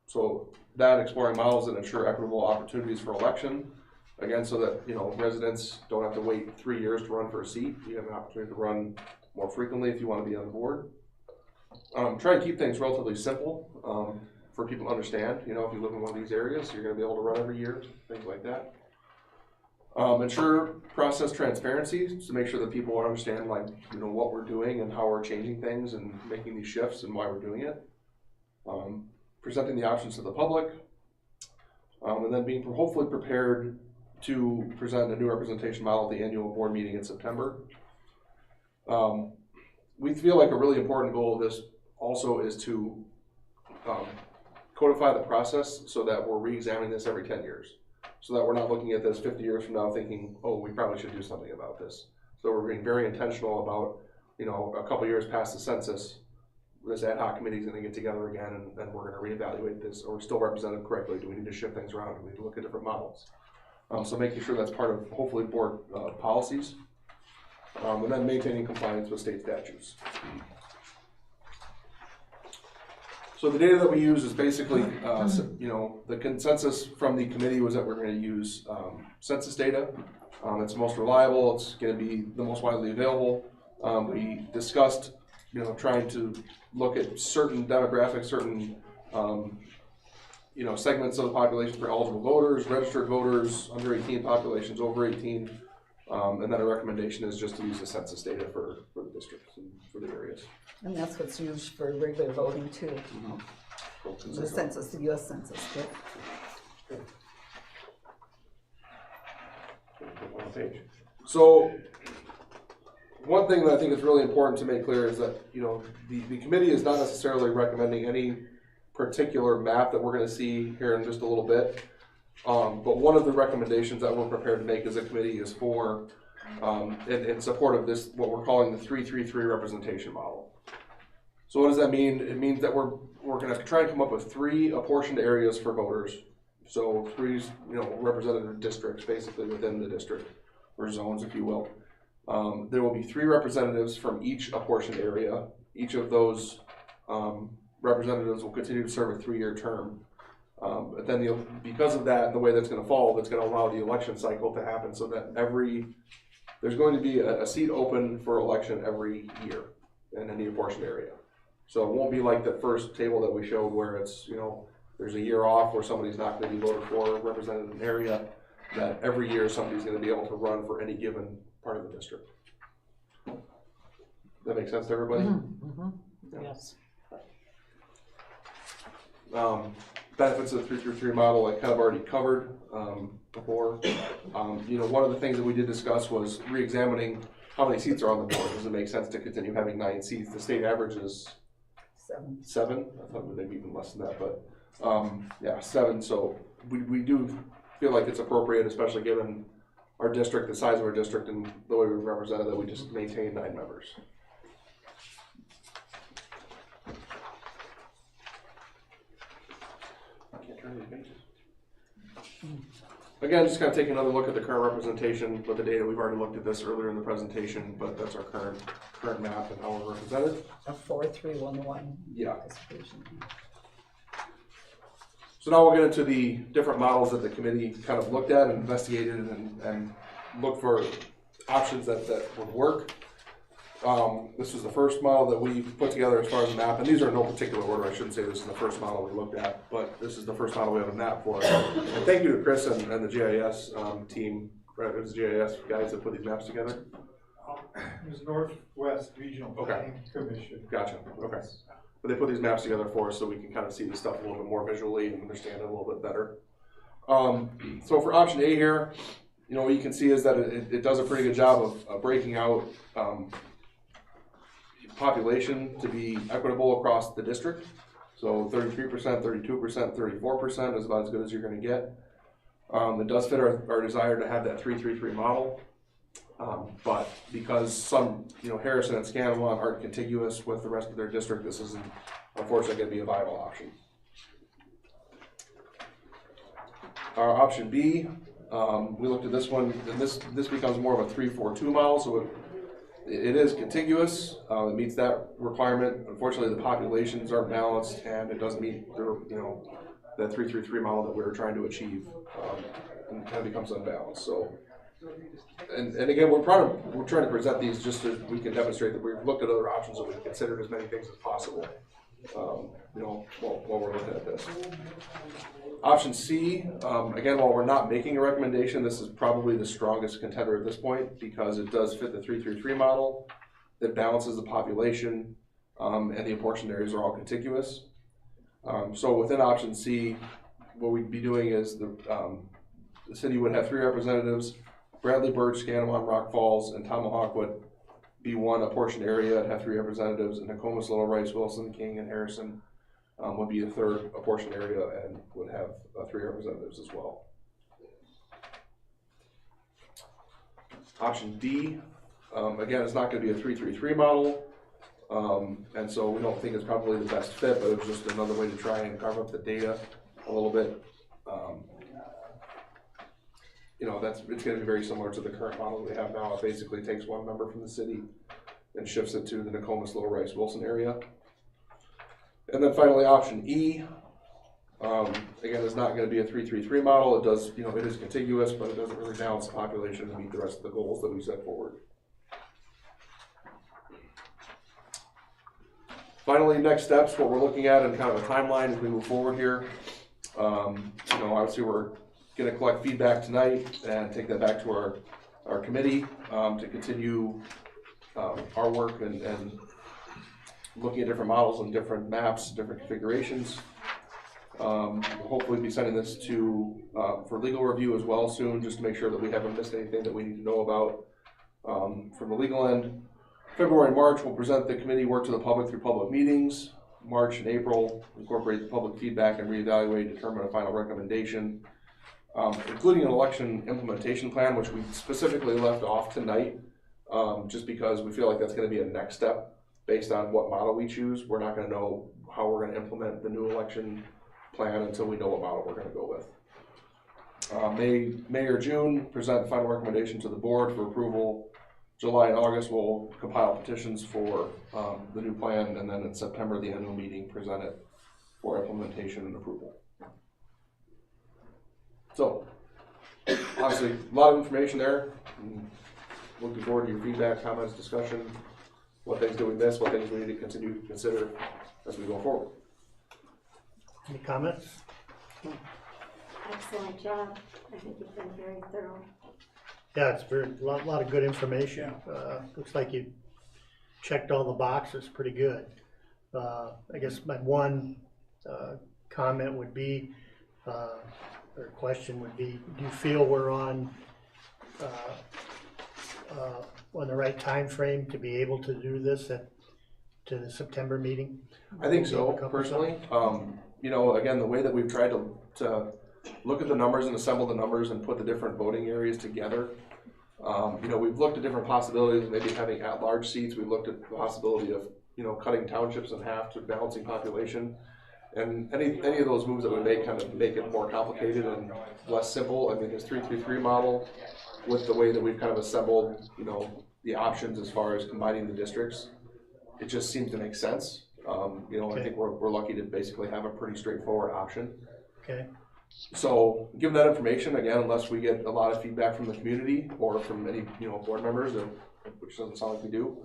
So that exploring models that ensure equitable opportunities for election, again, so that, residents don't have to wait 3 years to run for a seat. You have an opportunity to run more frequently if you want to be on the board. Try and keep things relatively simple for people to understand. If you live in one of these areas, you're going to be able to run every year, things like that. Ensure process transparency to make sure that people understand, what we're doing and how we're changing things and making these shifts and why we're doing it. Presenting the options to the public, and then being hopefully prepared to present a new representation model at the annual board meeting in September. We feel like a really important goal of this also is to codify the process so that we're re-examining this every 10 years. So that we're not looking at this 50 years from now thinking, oh, we probably should do something about this. So we're being very intentional about, a couple years past the census, this ad hoc committee is going to get together again and we're going to reevaluate this. Are we still represented correctly? Do we need to shift things around? Do we need to look at different models? So making sure that's part of hopefully board policies. And then maintaining compliance with state statutes. So the data that we use is basically, the consensus from the committee was that we're going to use census data. It's the most reliable. It's going to be the most widely available. We discussed, trying to look at certain demographics, certain, segments of the population for eligible voters, registered voters, under 18 populations, over 18. And then a recommendation is just to use the census data for the districts and for the areas. And that's what's used for regular voting too. The census, the US Census, yeah. So one thing that I think is really important to make clear is that, the committee is not necessarily recommending any particular map that we're going to see here in just a little bit. But one of the recommendations that we're prepared to make as a committee is for, in support of this, what we're calling the 3-3-3 representation model. So what does that mean? It means that we're going to try and come up with 3 apportioned areas for voters. So 3, representative districts basically within the district, or zones, if you will. There will be 3 representatives from each apportioned area. Each of those representatives will continue to serve a 3-year term. But then because of that, the way that's going to fall, that's going to allow the election cycle to happen so that there's going to be a seat open for election every year in any apportioned area. So it won't be like the first table that we showed where it's, there's a year off where somebody's not going to be voted for, represented in an area, that every year somebody's going to be able to run for any given part of the district. That makes sense to everybody? Mm-hmm. Yes. Benefits of the 3-3-3 model I kind of already covered before. One of the things that we did discuss was re-examining how many seats are on the board. Does it make sense to continue having 9 seats? The state average is 7. I thought maybe even less than that, but 7. So we do feel like it's appropriate, especially given our district, the size of our district, and the way we're represented, that we just maintain 9 members. Again, just kind of taking another look at the current representation with the data. We've already looked at this earlier in the presentation, but that's our current map and how we're represented. A 4-3-1-1. Yeah. So now we'll get into the different models that the committee kind of looked at and investigated and looked for options that would work. This was the first model that we put together as far as the map, and these are in no particular order. I shouldn't say this is the first model we looked at, but this is the first model we have a map for. And thank you to Chris and the GIS team, right? It was the GIS guys that put these maps together. It was Northwest Regional Planning Commission. Gotcha. Okay. But they put these maps together for us so we can kind of see this stuff a little bit more visually and understand it a little bit better. So for option A here, what you can see is that it does a pretty good job of breaking out population to be equitable across the district. So 33%, 32%, 34% is about as good as you're going to get. It does fit our desire to have that 3-3-3 model. But because some, Harrison and Scandalon aren't contiguous with the rest of their district, this isn't unfortunately going to be a viable option. Our option B, we looked at this one, and this becomes more of a 3-4-2 model, so it is contiguous. It meets that requirement. Unfortunately, the populations aren't balanced, and it doesn't meet that 3-3-3 model that we were trying to achieve, and kind of becomes unbalanced. So, and again, we're trying to present these just so we can demonstrate that we've looked at other options and we've considered as many things as possible. While we're looking at this. Option C, again, while we're not making a recommendation, this is probably the strongest contender at this point because it does fit the 3-3-3 model that balances the population, and the apportioned areas are all contiguous. So within option C, what we'd be doing is the city would have 3 representatives. Bradley, Birch, Scandalon, Rock Falls, and Tomahawk would be one apportioned area and have 3 representatives, and Nokomis, Little Rice, Wilson, King, and Harrison would be the 3rd apportioned area and would have 3 representatives as well. Option D, again, it's not going to be a 3-3-3 model, and so we don't think it's probably the best fit, but it was just another way to try and carve up the data a little bit. It's going to be very similar to the current model we have now. It basically takes one member from the city and shifts it to the Nokomis, Little Rice, Wilson area. And then finally, option E, again, it's not going to be a 3-3-3 model. It does, it is contiguous, but it doesn't really balance the population to meet the rest of the goals that we set forward. Finally, next steps, what we're looking at and kind of a timeline as we move forward here. Obviously we're going to collect feedback tonight and take that back to our committee to continue our work and looking at different models and different maps, different configurations. We'll hopefully be sending this to for legal review as well soon, just to make sure that we haven't missed anything that we need to know about from the legal end. February and March, we'll present the committee work to the public through public meetings. March and April, incorporate the public feedback and reevaluate, determine a final recommendation, including an election implementation plan, which we specifically left off tonight, just because we feel like that's going to be a next step based on what model we choose. We're not going to know how we're going to implement the new election plan until we know what model we're going to go with. May or June, present the final recommendation to the board for approval. July and August, we'll compile petitions for the new plan, and then in September, the annual meeting, present it for implementation and approval. So, obviously, a lot of information there. Looking forward to your feedback, comments, discussion, what things do we miss, what things we need to continue to consider as we go forward. Any comments? Excellent job. I think you've been very thorough. Yeah, it's a lot of good information. Looks like you checked all the boxes pretty good. I guess my one comment would be, or question would be, do you feel we're on the right time frame to be able to do this to the September meeting? I think so, personally. Again, the way that we've tried to look at the numbers and assemble the numbers and put the different voting areas together. We've looked at different possibilities, maybe having at-large seats. We've looked at the possibility of, cutting townships in half to balancing population. And any of those moves that we make kind of make it more complicated and less simple. I mean, this 3-3-3 model, with the way that we've kind of assembled, the options as far as combining the districts, it just seems to make sense. I think we're lucky to basically have a pretty straightforward option. Okay. So, given that information, again, unless we get a lot of feedback from the community or from any board members, which doesn't sound like we do,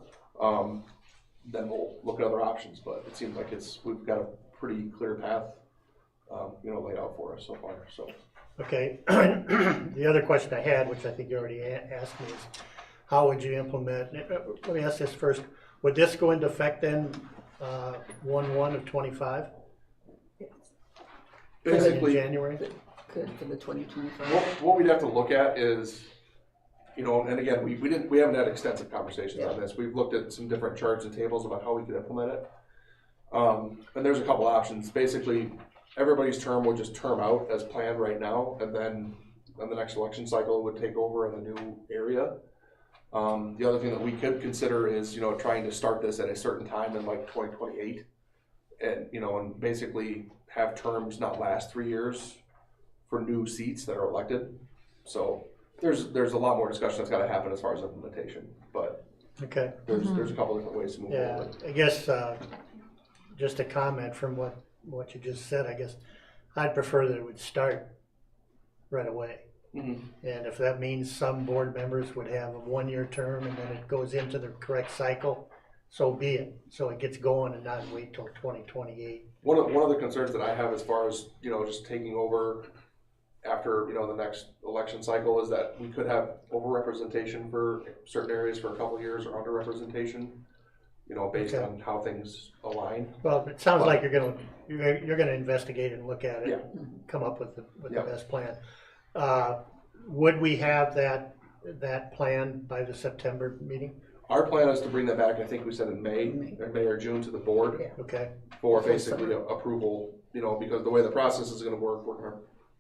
then we'll look at other options. But it seems like we've got a pretty clear path, laid out for us so far. So. Okay. The other question I had, which I think you already asked me, is how would you implement? Let me ask this first. Would this go into effect then 1/1 of 25? Basically, in January. Good for the 2025. What we'd have to look at is, and again, we haven't had extensive conversations on this. We've looked at some different charts and tables about how we could implement it. And there's a couple options. Basically, everybody's term would just term out as planned right now, and then the next election cycle would take over in the new area. The other thing that we could consider is, trying to start this at a certain time in like 2028. And, and basically have terms not last 3 years for new seats that are elected. So there's a lot more discussion that's gotta happen as far as implementation, but Okay. there's a couple different ways to move Yeah, forward. I guess, just a comment from what you just said, I guess, I'd prefer that it would start right away. Mhm. And if that means some board members would have a 1-year term and then it goes into the correct cycle, so be it. So it gets going and not wait till 2028. One of the concerns that I have as far as, just taking over after, the next election cycle is that we could have overrepresentation for certain areas for a couple of years or underrepresentation, based Okay. on how things align. Well, it sounds like you're gonna investigate and look at it, Yeah. come up with the Yeah. best plan. Would we have that plan by the September meeting? Our plan is to bring that back, I think we said in May or June, to the board Okay, for basically approval, because the way the process is gonna work, we're gonna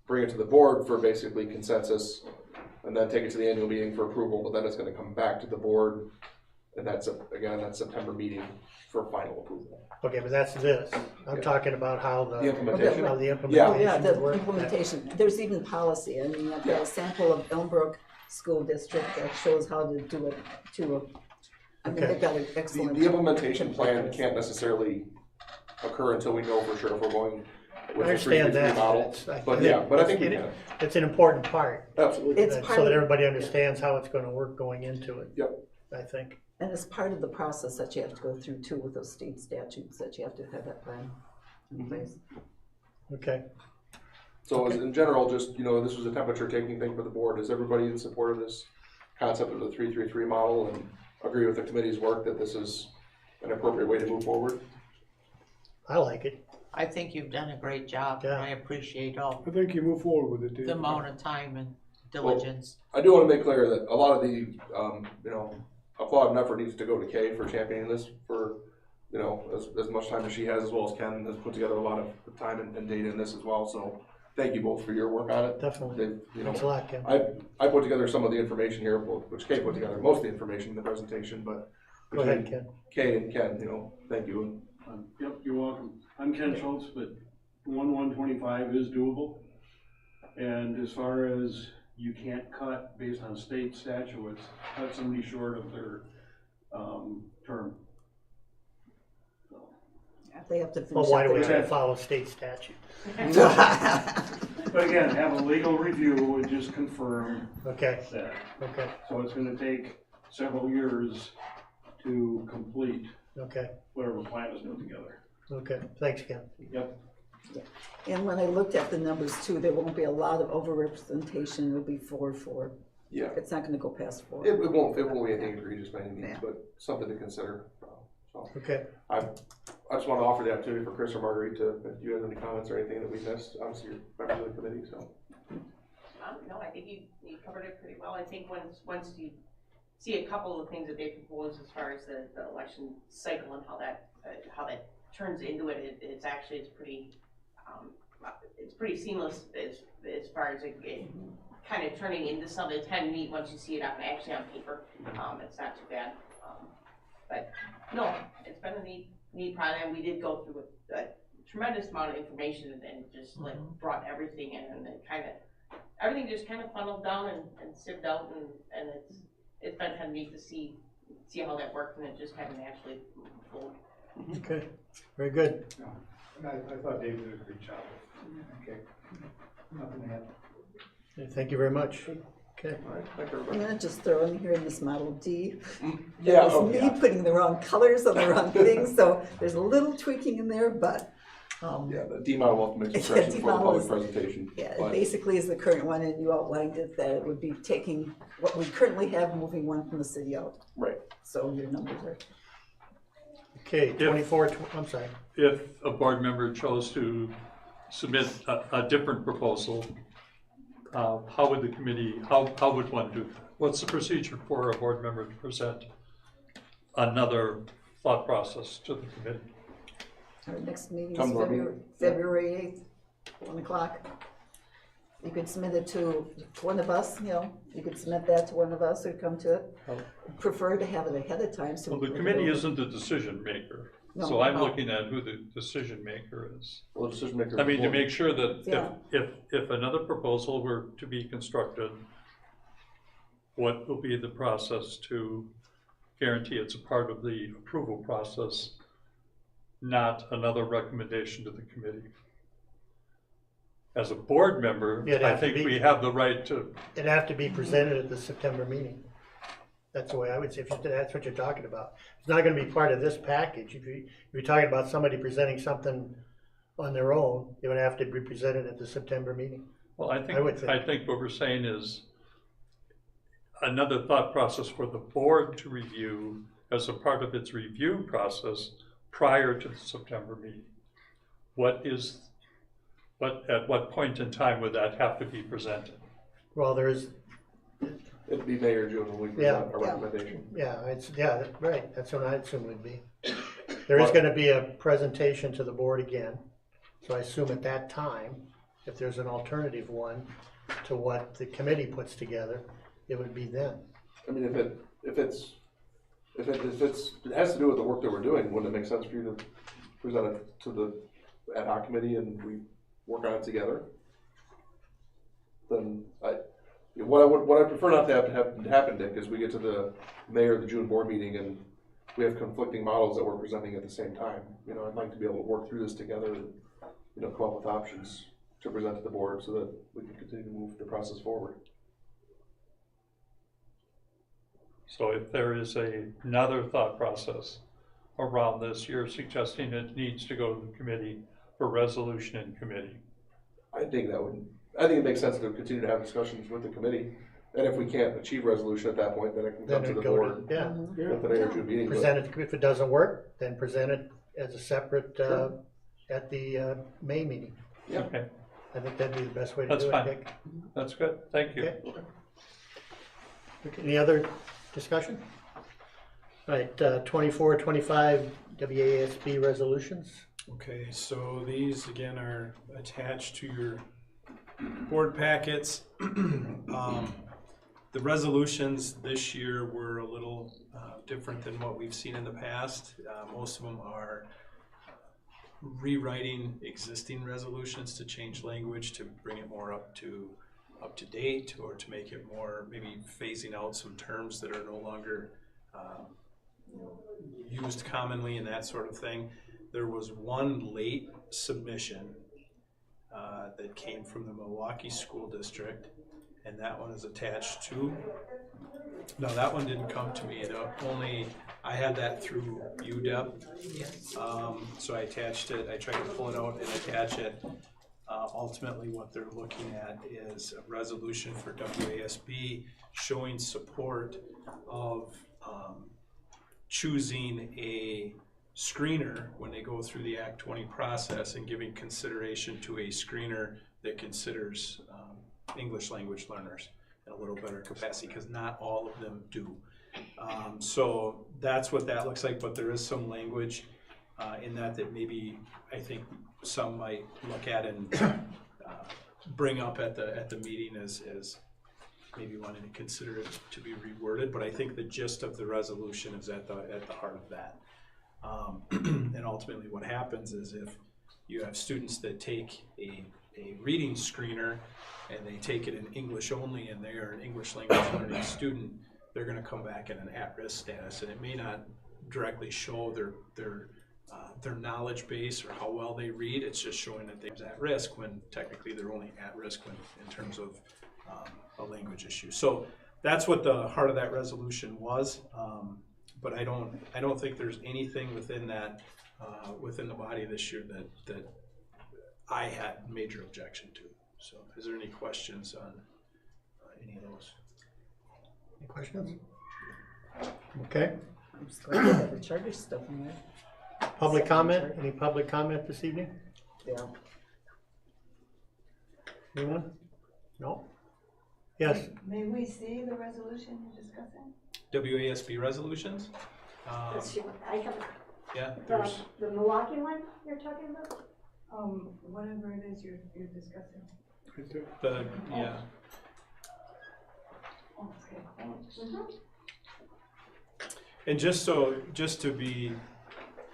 bring it to the board for basically consensus and then take it to the annual meeting for approval, but then it's gonna come back to the board. And that's, again, that September meeting for final approval. okay, but that's this. I'm talking about how The implementation? how the Oh, implementation yeah, the would work. implementation, there's even policy, I mean, I've got a sample of Elmbrook School District that shows how to do it I mean, they've got an excellent. The implementation plan can't necessarily occur until we know for sure if we're going I with the understand 3-3-3 that. model. But I think we can. It's an important part. Absolutely. It's part So of- that everybody understands how it's gonna work going into it. Yep. I think. And it's part of the process that you have to go through too with those state statutes, that you have to have that plan in place. Okay. So in general, just, this was a temperature taking thing for the board. Is everybody in support of this concept of the 3-3-3 model and agree with the committee's work that this is an appropriate way to move forward? I like it. I think you've done a great job, and I appreciate all I think you move forward with it, Dave. the amount of time and diligence. I do want to make clear that a lot of the, applaud and effort needs to go to Kay for championing this for, as much time as she has, as well as Ken has put together a lot of time and data in this as well. So thank you both for your work on it. Definitely. Thanks a lot, Ken. I put together some of the information here, which Kay put together most of the information in the presentation, but Go ahead, Ken. Kay and Ken, thank you. Yep, you're welcome. I'm Ken Schultz, but 1/125 is doable. And as far as you can't cut based on state statutes, cut somebody short of their term. They have to finish. Well, why do we up have their- to follow state statute? But again, have a legal review and just confirm Okay, that. okay, So it's gonna take several years to complete okay, whatever plan is put together. okay. Thanks, Ken. Yep. And when I looked at the numbers too, there won't be a lot of overrepresentation, it'll be 4-4. Yeah. It's not gonna go past 4. It won't be anything egregious by any means, but something to consider. So Okay. I just want to offer the opportunity for Chris or Marguerite if you have any comments or anything that we missed. Obviously, you're members of the committee, so. No, I think you covered it pretty well. I think once you see a couple of things that they propose as far as the election cycle and how that turns into it, it's pretty seamless as far as it kind of turning into something. It's kind of neat once you see it actually on paper. It's not too bad. But no, it's been a neat project. We did go through a tremendous amount of information and just like brought everything in, and it everything just kind of funneled down and sieved out, and it's been kind of neat to see how that worked, and it just kind of naturally flowed. Okay, very good. And I thought Dave did a great job. Okay. Nothing to add. Okay, thank you very much. Okay. I'm gonna just throw in here in this Model D. Yeah, It was me putting the wrong colors on the wrong things, so there's a little tweaking in there, but. Yeah, the D model will have to make some corrections for the public presentation. Yeah, but- it basically is the current one, and you outlined it, that it would be taking what we currently have, moving one from the city out. Right. So your numbers are. Okay, 24, I'm sorry. If a board member chose to submit a different proposal, how would the committee, how would one do that? What's the procedure for a board member to present another thought process to the committee? Our next meeting Come is to our meeting. February 8th, 1 o'clock. You could submit it to one of us, you know, you could submit that to one of us or come to it. Prefer to have it ahead of time, so. Well, the committee isn't the decision maker, No. so I'm looking at who the decision maker is. Well, the decision maker. I mean, to make sure that Yeah. if another proposal were to be constructed, what will be the process to guarantee it's a part of the approval process, not another recommendation to the committee? As a board member, It'd I have to think be- we have the right to, It'd have to be presented at the September meeting. That's the way I would say, if that's what you're talking about. It's not gonna be part of this package. If you're talking about somebody presenting something on their own, it would have to be presented at the September meeting. well, I would think. think what we're saying is another thought process for the board to review as a part of its review process prior to the September meeting. At what point in time would that have to be presented? Well, there's, It'd be May or June when we Yeah. present a recommendation. right, that's what I assume would be. There is gonna be a presentation to the board again, so I assume at that time, if there's an alternative one to what the committee puts together, it would be then. I mean, if it has to do with the work that we're doing, wouldn't it make sense for you to present it to the ad hoc committee and we work on it together? Then what I prefer not to have happen, Dick, is we get to the May or the June board meeting and we have conflicting models that we're presenting at the same time. You know, I'd like to be able to work through this together and, you know, come up with options to present to the board so that we can continue to move the process forward. So if there is another thought process around this, you're suggesting it needs to go to the committee for resolution in committee. I think it makes sense to continue to have discussions with the committee. And if we can't achieve resolution at that point, then it can come to Then the it'd go board. to, At the May or June meeting. but- present it, if it doesn't work, then present it as a separate, at the, May meeting. Yeah. Okay, I think that'd be the best way to That's do it, fine. Dick. that's good, thank you. Okay. Okay, any other discussion? All right, 24, 25 WASB resolutions. Okay, so these again are attached to your board packets. The resolutions this year were a little different than what we've seen in the past. Most of them are rewriting existing resolutions to change language to bring it more up to date, or to make it more, maybe phasing out some terms that are no longer used commonly and that sort of thing. There was one late submission that came from the Milwaukee School District, and that one is attached to. No, that one didn't come to me. I had that through UW. So I attached it. I tried to pull it out and attach it. Ultimately, what they're looking at is a resolution for WASB showing support of choosing a screener when they go through the Act 20 process, and giving consideration to a screener that considers English language learners in a little better capacity, because not all of them do. So that's what that looks like, but there is some language in that maybe I think some might look at and bring up at the meeting as maybe wanting to consider it to be reworded. But I think the gist of the resolution is at the heart of that. And ultimately what happens is, if you have students that take a reading screener and they take it in English only, and they are an English language learning student, they're going to come back in an at-risk status, and it may not directly show their knowledge base or how well they read. It's just showing that they're at risk, when technically they're only at risk in terms of a language issue. So that's what the heart of that resolution was. But I don't think there's anything within that within the body this year that I had major objection to. So is there any questions on any of those? Any questions? Okay. I'm just glad to have the charter stuff in there. Public comment? Any public comment this evening? Yeah. Anyone? No? Yes? May we see the resolution you're discussing? WASB resolutions? I have Yeah, there's, the Milwaukee one you're talking about? Whatever it is you're discussing. Yeah. And just to be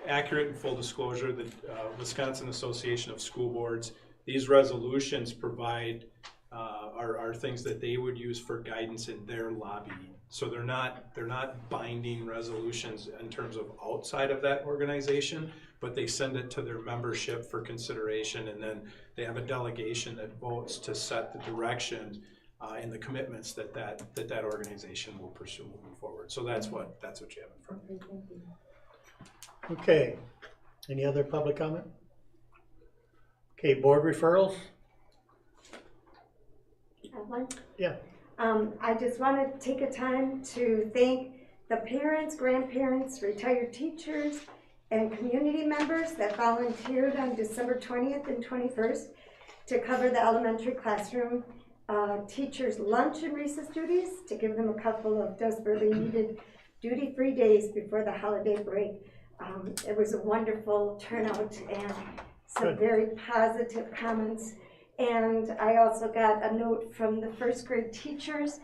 accurate and full disclosure, the Wisconsin Association of School Boards, these resolutions provide, are things that they would use for guidance in their lobbying. So they're not binding resolutions in terms of outside of that organization, but they send it to their membership for consideration, and then they have a delegation that votes to set the direction and the commitments that organization will pursue moving forward. So that's what you have in front of you. Okay, any other public comment? Okay, board referrals? Yeah. I just want to take a time to thank the parents, grandparents, retired teachers, and community members that volunteered on December 20th and 21st to cover the elementary classroom teachers' lunch and recess duties, to give them a couple of desperately needed duty-free days before the holiday break. It was a wonderful turnout and some very positive comments. And I also got a note from the first grade teachers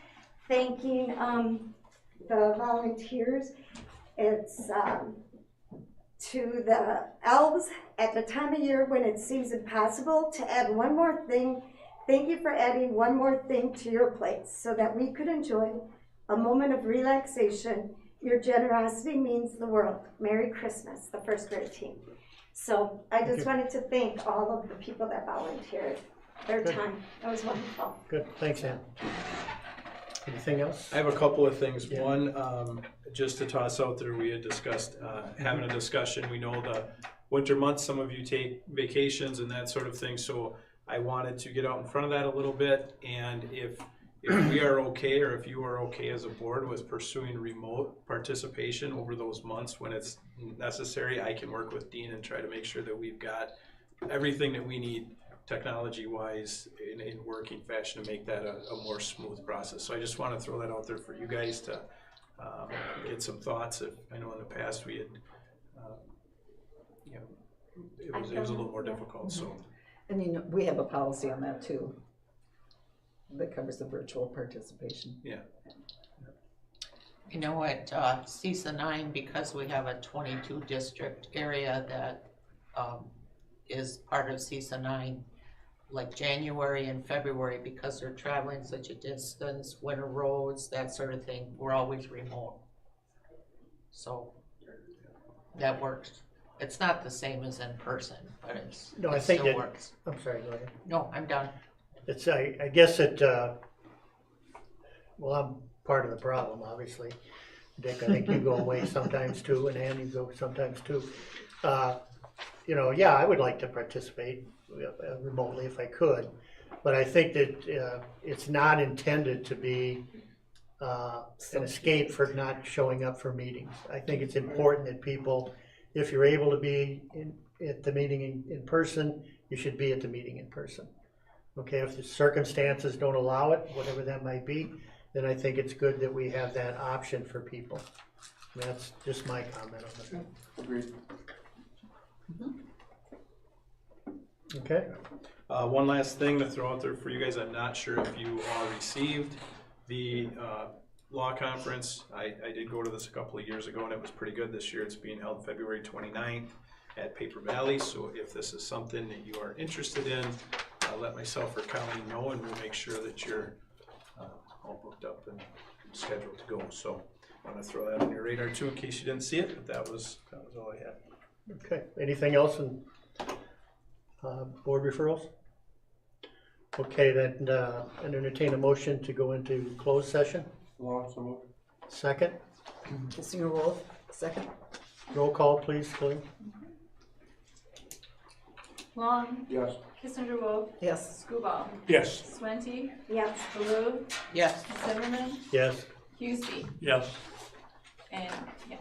thanking the volunteers. It's to the elves at the time of year when it seems impossible to add one more thing. Thank you for adding one more thing to your plates so that we could enjoy a moment of relaxation. Your generosity means the world. Merry Christmas, the first grade team. So I just wanted to thank all of the people that volunteered their time. That was wonderful. Good, thanks, Ann. Anything else? I have a couple of things. One, just to toss out there, we had discussed having a discussion. We know the winter months, some of you take vacations and that sort of thing, so I wanted to get out in front of that a little bit, and if we are okay, or if you are okay as a board with pursuing remote participation over those months when it's necessary, I can work with Dean and try to make sure that we've got everything that we need technology-wise in working fashion to make that a more smooth process. So I just want to throw that out there for you guys to get some thoughts. I know in the past we had, it was a little more difficult, so. And we have a policy on that too, that covers the virtual participation. Yeah. You know, at CISA 9, because we have a 22 district area that is part of CISA 9, like January and February, because they're traveling such a distance, winter roads, that sort of thing, we're always remote. So that works. It's not the same as in person, but it still works. I'm sorry, go ahead. No, I'm done. It's, I guess it, well, I'm part of the problem, obviously. Dick, I think you go away sometimes too, and Ann, you go sometimes too. Yeah, I would like to participate remotely if I could, but I think that it's not intended to be an escape for not showing up for meetings. I think it's important that people, if you're able to be at the meeting in person, you should be at the meeting in person. Okay, if the circumstances don't allow it, whatever that might be, then I think it's good that we have that option for people. I mean, that's just my comment on it. Agreed. Okay. One last thing to throw out there for you guys. I'm not sure if you all received the law conference. I did go to this a couple of years ago and it was pretty good. This year it's being held February 29th at Paper Valley. So if this is something that you are interested in, let myself or Colleen know and we'll make sure that you're all booked up and scheduled to go. So I want to throw that on your radar too in case you didn't see it, but that was all I had. Okay, anything else in board referrals? Okay, then I'd entertain a motion to go into closed session. Second. Kissinger Wolf, second. Roll call, please, Colleen. Long. Yes. Kissinger Wolf. Yes. Scuball. Yes. Swente. Yes. Baloo. Yes. Zimmerman. Yes. Huseby. Yes. And, yeah.